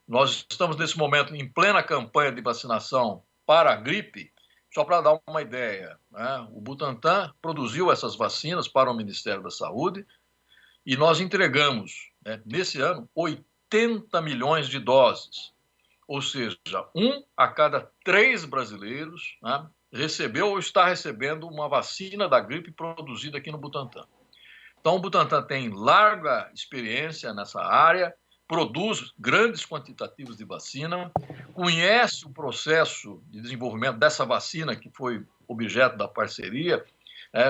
Nós estamos, nesse momento, em plena campanha de vacinação para a gripe. Só para dar uma ideia, né? O Butantan produziu essas vacinas para o Ministério da Saúde e nós entregamos, né, nesse ano, 80 milhões de doses. Ou seja, 1 a cada 3 brasileiros, né, recebeu ou está recebendo uma vacina da gripe produzida aqui no Butantan. Então, o Butantan tem larga experiência nessa área, produz grandes quantitativos de vacina, conhece o processo de desenvolvimento dessa vacina que foi objeto da parceria.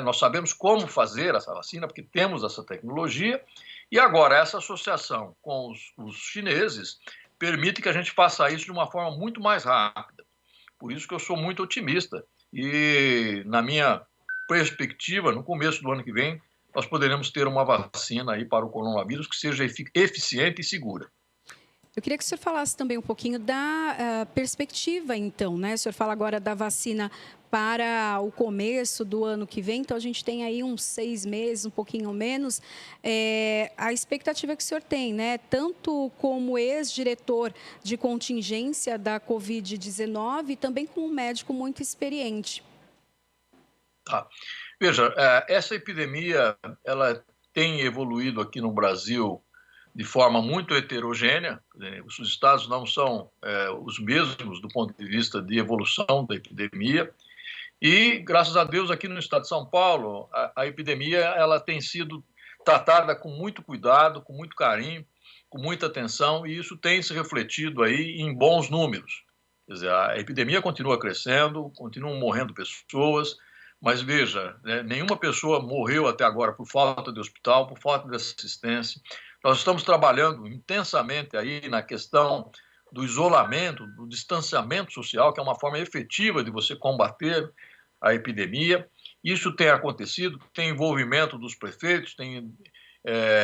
Nós sabemos como fazer essa vacina, porque temos essa tecnologia, e agora essa associação com os chineses permite que a gente faça isso de uma forma muito mais rápida. Por isso que eu sou muito otimista e, na minha perspectiva, no começo do ano que vem, nós poderemos ter uma vacina aí para o coronavírus que seja eficiente e segura. Eu queria que o senhor falasse também um pouquinho da perspectiva, então, né? O senhor fala agora da vacina para o começo do ano que vem, então a gente tem aí uns 6 meses, um pouquinho menos. A expectativa que o senhor tem, né? Tanto como ex-diretor de contingência da Covid-19, também como um médico muito experiente. Tá. Veja, essa epidemia ela tem evoluído aqui no Brasil de forma muito heterogênea. Os estados não são os mesmos do ponto de vista de evolução da epidemia. E, graças a Deus, aqui no estado de São Paulo, a epidemia ela tem sido tratada com muito cuidado, com muito carinho, com muita atenção, e isso tem se refletido aí em bons números. Quer dizer, a epidemia continua crescendo, continuam morrendo pessoas, mas veja, né, nenhuma pessoa morreu até agora por falta de hospital, por falta de assistência. Nós estamos trabalhando intensamente aí na questão do isolamento, do distanciamento social, que é uma forma efetiva de você combater a epidemia. Isso tem acontecido, tem envolvimento dos prefeitos, tem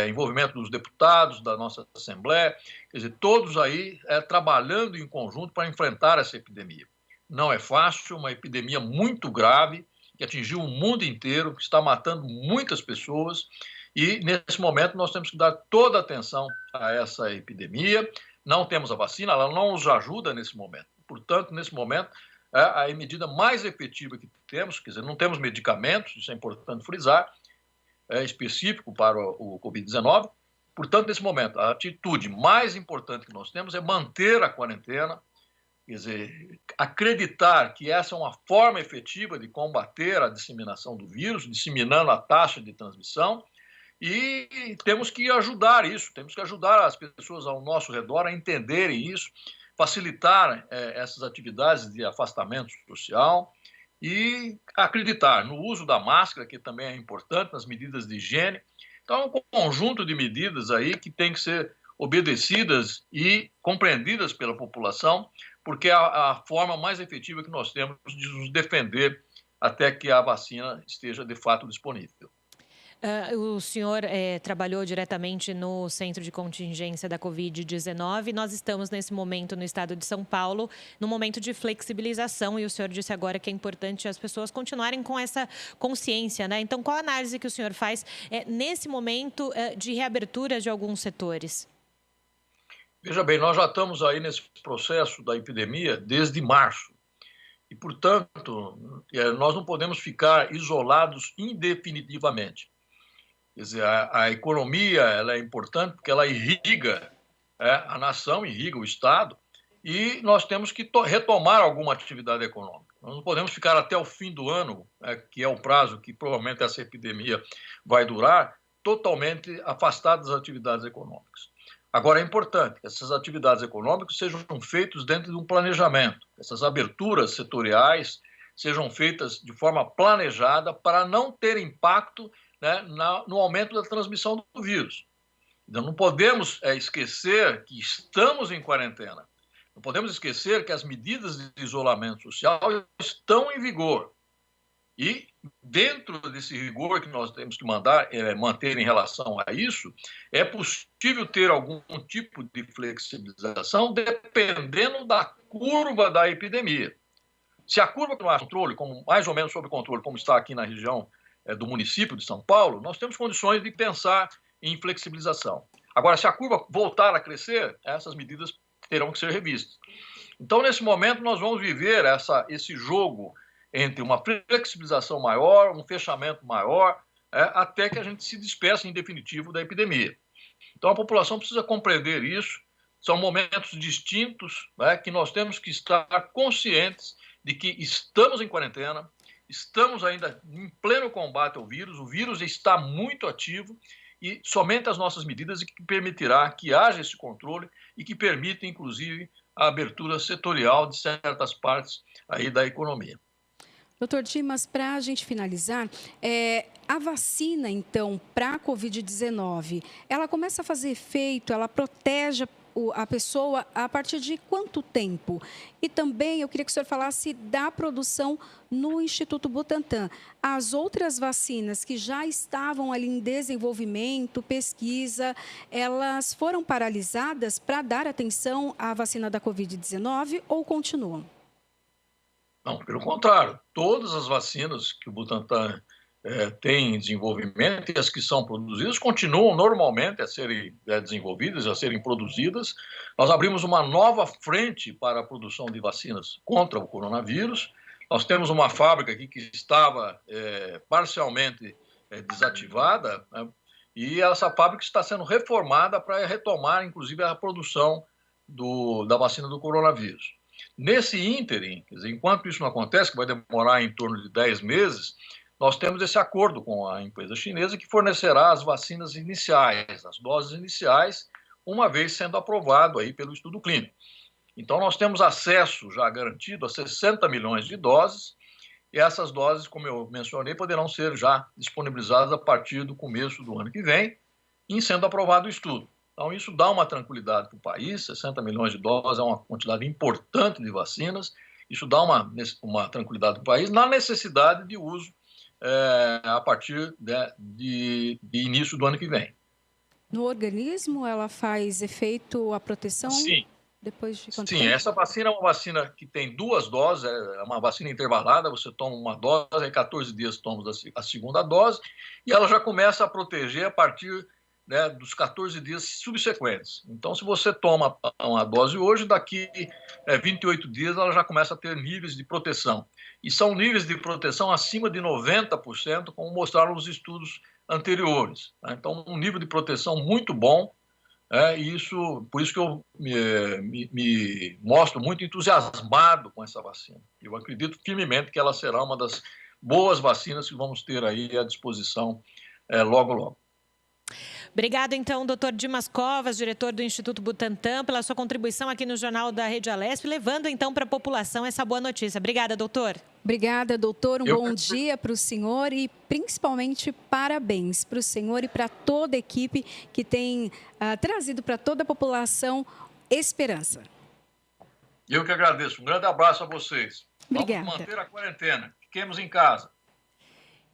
envolvimento dos deputados da nossa Assembleia, quer dizer, todos aí trabalhando em conjunto para enfrentar essa epidemia. Não é fácil, uma epidemia muito grave, que atingiu o mundo inteiro, que está matando muitas pessoas, e nesse momento nós temos que dar toda a atenção a essa epidemia. Não temos a vacina, ela não nos ajuda nesse momento. Portanto, nesse momento, a medida mais efetiva que temos, quer dizer, não temos medicamentos, isso é importante frisar, específico para o Covid-19. Portanto, nesse momento, a atitude mais importante que nós temos é manter a quarentena, quer dizer, acreditar que essa é uma forma efetiva de combater a disseminação do vírus, disseminando a taxa de transmissão, e temos que ajudar isso, temos que ajudar as pessoas ao nosso redor a entenderem isso, facilitar essas atividades de afastamento social e acreditar no uso da máscara, que também é importante, nas medidas de higiene. Então, é um conjunto de medidas aí que tem que ser obedecidas e compreendidas pela população, porque é a forma mais efetiva que nós temos de nos defender até que a vacina esteja de fato disponível. O senhor trabalhou diretamente no Centro de Contingência da Covid-19. Nós estamos, nesse momento, no estado de São Paulo, no momento de flexibilização, e o senhor disse agora que é importante as pessoas continuarem com essa consciência, né? Então, qual a análise que o senhor faz nesse momento de reabertura de alguns setores? Veja bem, nós já estamos aí nesse processo da epidemia desde março. E, portanto, nós não podemos ficar isolados indefinitivamente. Quer dizer, a economia ela é importante porque ela irriga a nação, irriga o Estado, e nós temos que retomar alguma atividade econômica. Nós não podemos ficar até o fim do ano, que é o prazo que provavelmente essa epidemia vai durar, totalmente afastados das atividades econômicas. Agora, é importante que essas atividades econômicas sejam feitas dentro de um planejamento, essas aberturas setoriais sejam feitas de forma planejada para não ter impacto, né, no aumento da transmissão do vírus. Então, não podemos esquecer que estamos em quarentena. Não podemos esquecer que as medidas de isolamento social estão em vigor. E, dentro desse rigor que nós temos que manter em relação a isso, é possível ter algum tipo de flexibilização dependendo da curva da epidemia. Se a curva não há controle, mais ou menos sob controle, como está aqui na região do município de São Paulo, nós temos condições de pensar em flexibilização. Agora, se a curva voltar a crescer, essas medidas terão que ser revistas. Então, nesse momento, nós vamos viver esse jogo entre uma flexibilização maior, um fechamento maior, até que a gente se despeça em definitivo da epidemia. Então, a população precisa compreender isso. São momentos distintos, que nós temos que estar conscientes de que estamos em quarentena, estamos ainda em pleno combate ao vírus, o vírus está muito ativo e somente as nossas medidas que permitirá que haja esse controle e que permita, inclusive, a abertura setorial de certas partes aí da economia. Doutor Dimas, para a gente finalizar, a vacina, então, para a Covid-19, ela começa a fazer efeito, ela protege a pessoa a partir de quanto tempo? E também eu queria que o senhor falasse da produção no Instituto Butantan. As outras vacinas que já estavam ali em desenvolvimento, pesquisa, elas foram paralisadas para dar atenção à vacina da Covid-19 ou continuam? Não, pelo contrário. Todas as vacinas que o Butantan tem em desenvolvimento e as que são produzidas continuam normalmente a serem desenvolvidas, a serem produzidas. Nós abrimos uma nova frente para a produção de vacinas contra o coronavírus. Nós temos uma fábrica aqui que estava parcialmente desativada, né, e essa fábrica está sendo reformada para retomar, inclusive, a produção da vacina do coronavírus. Nesse ínterim, quer dizer, enquanto isso não acontece, que vai demorar em torno de 10 meses, nós temos esse acordo com a empresa chinesa que fornecerá as vacinas iniciais, as doses iniciais, uma vez sendo aprovado aí pelo estudo clínico. Então, nós temos acesso já garantido a 60 milhões de doses, e essas doses, como eu mencionei, poderão ser já disponibilizadas a partir do começo do ano que vem, em sendo aprovado o estudo. Então, isso dá uma tranquilidade para o país, 60 milhões de doses é uma quantidade importante de vacinas, isso dá uma tranquilidade para o país na necessidade de uso a partir de início do ano que vem. no organismo? Ela faz efeito a proteção? Sim. Depois de quanto Sim, tempo? essa vacina é uma vacina que tem 2 doses, é uma vacina intervalada, você toma uma dose, aí 14 dias toma a segunda dose, e ela já começa a proteger a partir, né, dos 14 dias subsequentes. Então, se você toma uma dose hoje, daqui 28 dias ela já começa a ter níveis de proteção. E são níveis de proteção acima de 90%, como mostraram os estudos anteriores. Tá? Então, um nível de proteção muito bom. Por isso que eu me mostro muito entusiasmado com essa vacina. Eu acredito firmemente que ela será uma das boas vacinas que vamos ter aí à disposição logo, logo. Obrigada, então, doutor Dimas Covas, diretor do Instituto Butantan, pela sua contribuição aqui no Jornal da Rede Alesp, levando, então, para a população essa boa notícia. Obrigada, doutor. Obrigada, doutor. Bom dia para o senhor e, principalmente, parabéns para o senhor e para toda a equipe que tem trazido para toda a população esperança. Eu que agradeço. Um grande abraço a vocês. Obrigada. Vamos manter a quarentena. Fiquemos em casa.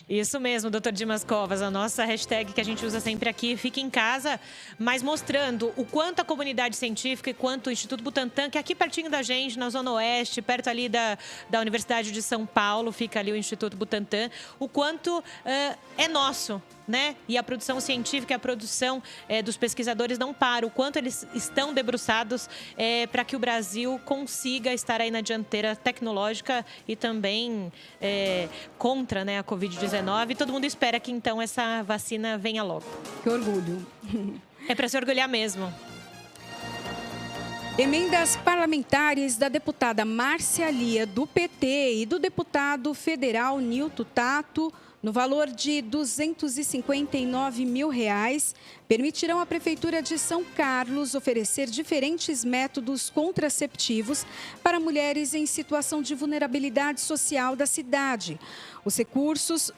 Isso mesmo, doutor Dimas Covas, a nossa hashtag que a gente usa sempre aqui, fica em casa, mas mostrando o quanto a comunidade científica e quanto o Instituto Butantan, que é aqui pertinho da gente, na Zona Oeste, perto ali da Universidade de São Paulo, fica ali o Instituto Butantan, o quanto é nosso, né? E a produção científica, a produção dos pesquisadores não para, o quanto eles estão debruçados para que o Brasil consiga estar aí na dianteira tecnológica e também contra, né, a Covid-19. Todo mundo espera que, então, essa vacina venha logo. Que orgulho. É para se orgulhar mesmo. Emendas parlamentares da deputada Márcia Lia, do PT, e do deputado federal Nilton Tato, no valor de R$ 259 mil, permitirão à Prefeitura de São Carlos oferecer diferentes métodos contraceptivos para mulheres em situação de vulnerabilidade social da cidade. Os recursos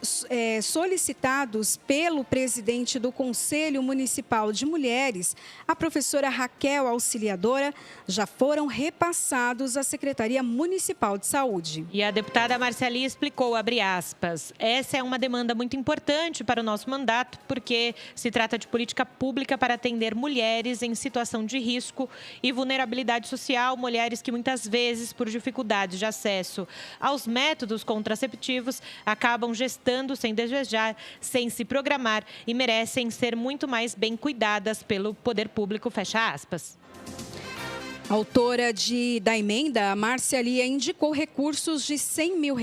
solicitados pelo presidente do Conselho Municipal de Mulheres, a professora Raquel Auxiliadora, já foram repassados à Secretaria Municipal de Saúde. E a deputada Márcia Lia explicou, abre aspas, essa é uma demanda muito importante para o nosso mandato, porque se trata de política pública para atender mulheres em situação de risco e vulnerabilidade social, mulheres que muitas vezes, por dificuldades de acesso aos métodos contraceptivos, acabam gestando sem desejar, sem se programar e merecem ser muito mais bem cuidadas pelo poder público, fecha aspas. Autora da emenda, a Márcia Lia indicou recursos de R$ 100 mil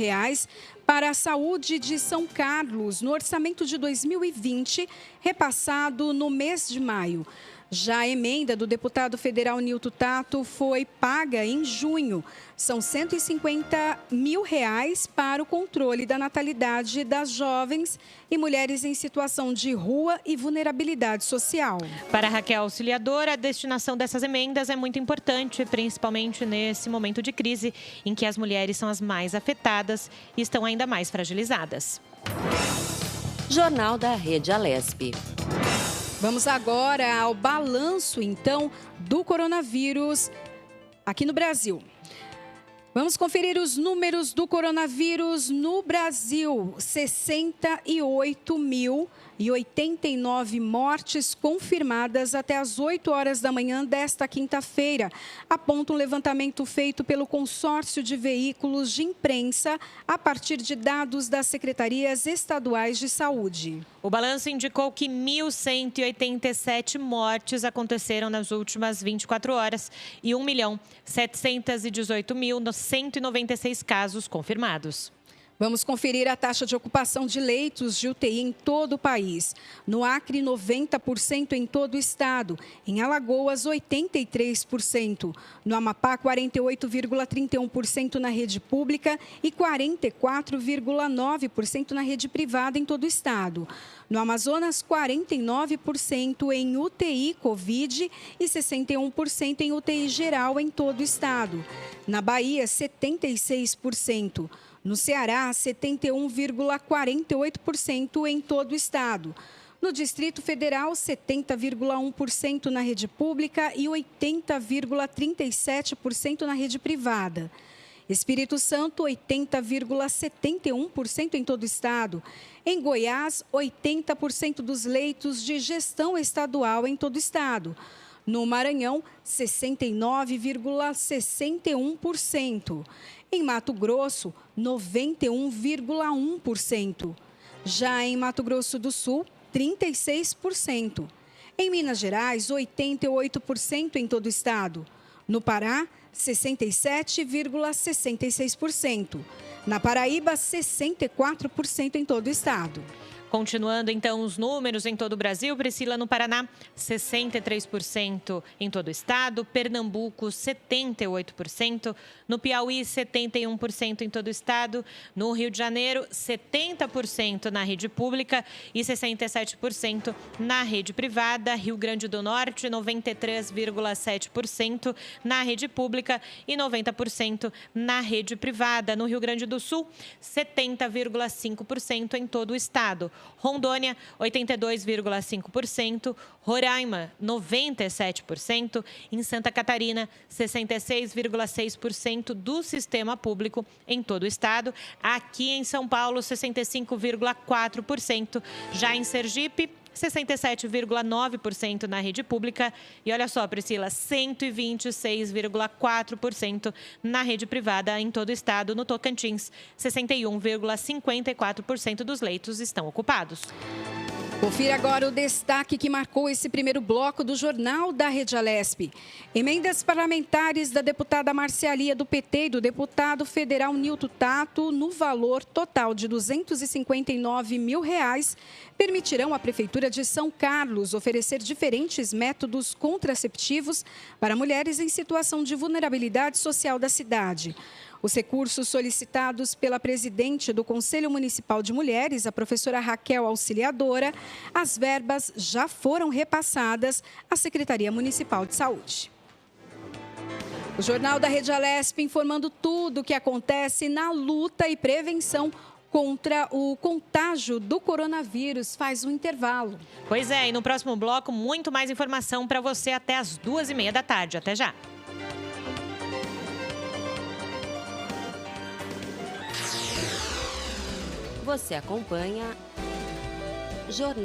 para a saúde de São Carlos no orçamento de 2020, repassado no mês de maio. Já a emenda do deputado federal Nilton Tato foi paga em junho. São R$ 150 mil para o controle da natalidade das jovens e mulheres em situação de rua e vulnerabilidade social. Para Raquel Auxiliadora, a destinação dessas emendas é muito importante, principalmente nesse momento de crise em que as mulheres são as mais afetadas e estão ainda mais fragilizadas. Jornal da Rede Alesp. Vamos agora ao balanço, então, do coronavírus aqui no Brasil. Vamos conferir os números do coronavírus no Brasil. 68.089 mortes confirmadas até às 8 horas da manhã desta quinta-feira, aponta um levantamento feito pelo consórcio de veículos de imprensa a partir de dados das secretarias estaduais de saúde. O balanço indicou que 1.187 mortes aconteceram nas últimas 24 horas e 1.718.196 casos confirmados. Vamos conferir a taxa de ocupação de leitos de UTI em todo o país. No Acre, 90% em todo o estado. Em Alagoas, 83%. No Amapá, 48,31% na rede pública e 44,9% na rede privada em todo o estado. No Amazonas, 49% em UTI Covid e 61% em UTI geral em todo o estado. Na Bahia, 76%. No Ceará, 71,48% em todo o estado. No Distrito Federal, 70,1% na rede pública e 80,37% na rede privada. Espírito Santo, 80,71% em todo o estado. Em Goiás, 80% dos leitos de gestão estadual em todo o estado. No Maranhão, 69,61%. Em Mato Grosso, 91,1%. Já em Mato Grosso do Sul, 36%. Em Minas Gerais, 88% em todo o estado. No Pará, 67,66%. Na Paraíba, 64% em todo o estado. Continuando, então, os números em todo o Brasil. Priscila, no Paraná, 63% em todo o estado. Pernambuco, 78%. No Piauí, 71% em todo o estado. No Rio de Janeiro, 70% na rede pública e 67% na rede privada. Rio Grande do Norte, 93,7% na rede pública e 90% na rede privada. No Rio Grande do Sul, 70,5% em todo o estado. Rondônia, 82,5%, Roraima, 97%, em Santa Catarina, 66,6% do sistema público em todo o estado. Aqui em São Paulo, 65,4%. Já em Sergipe, 67,9% na rede pública. E olha só, Priscila, 126,4% na rede privada em todo o estado. No Tocantins, 61,54% dos leitos estão ocupados. Confira agora o destaque que marcou esse primeiro bloco do Jornal da Rede Alesp. Emendas parlamentares da deputada Marcialia do PT e do deputado federal Nilton Tato, no valor total de R$ 259 mil, permitirão à Prefeitura de São Carlos oferecer diferentes métodos contraceptivos para mulheres em situação de vulnerabilidade social da cidade. Os recursos solicitados pela presidente do Conselho Municipal de Mulheres, a professora Raquel Auxiliadora, as verbas já foram repassadas à Secretaria Municipal de Saúde. O Jornal da Rede Alesp informando tudo o que acontece na luta e prevenção contra o contágio do coronavírus. Faz um intervalo. Pois é, e no próximo bloco, muito mais informação para você até às 2h30 da tarde. Até já. Você acompanha Jornal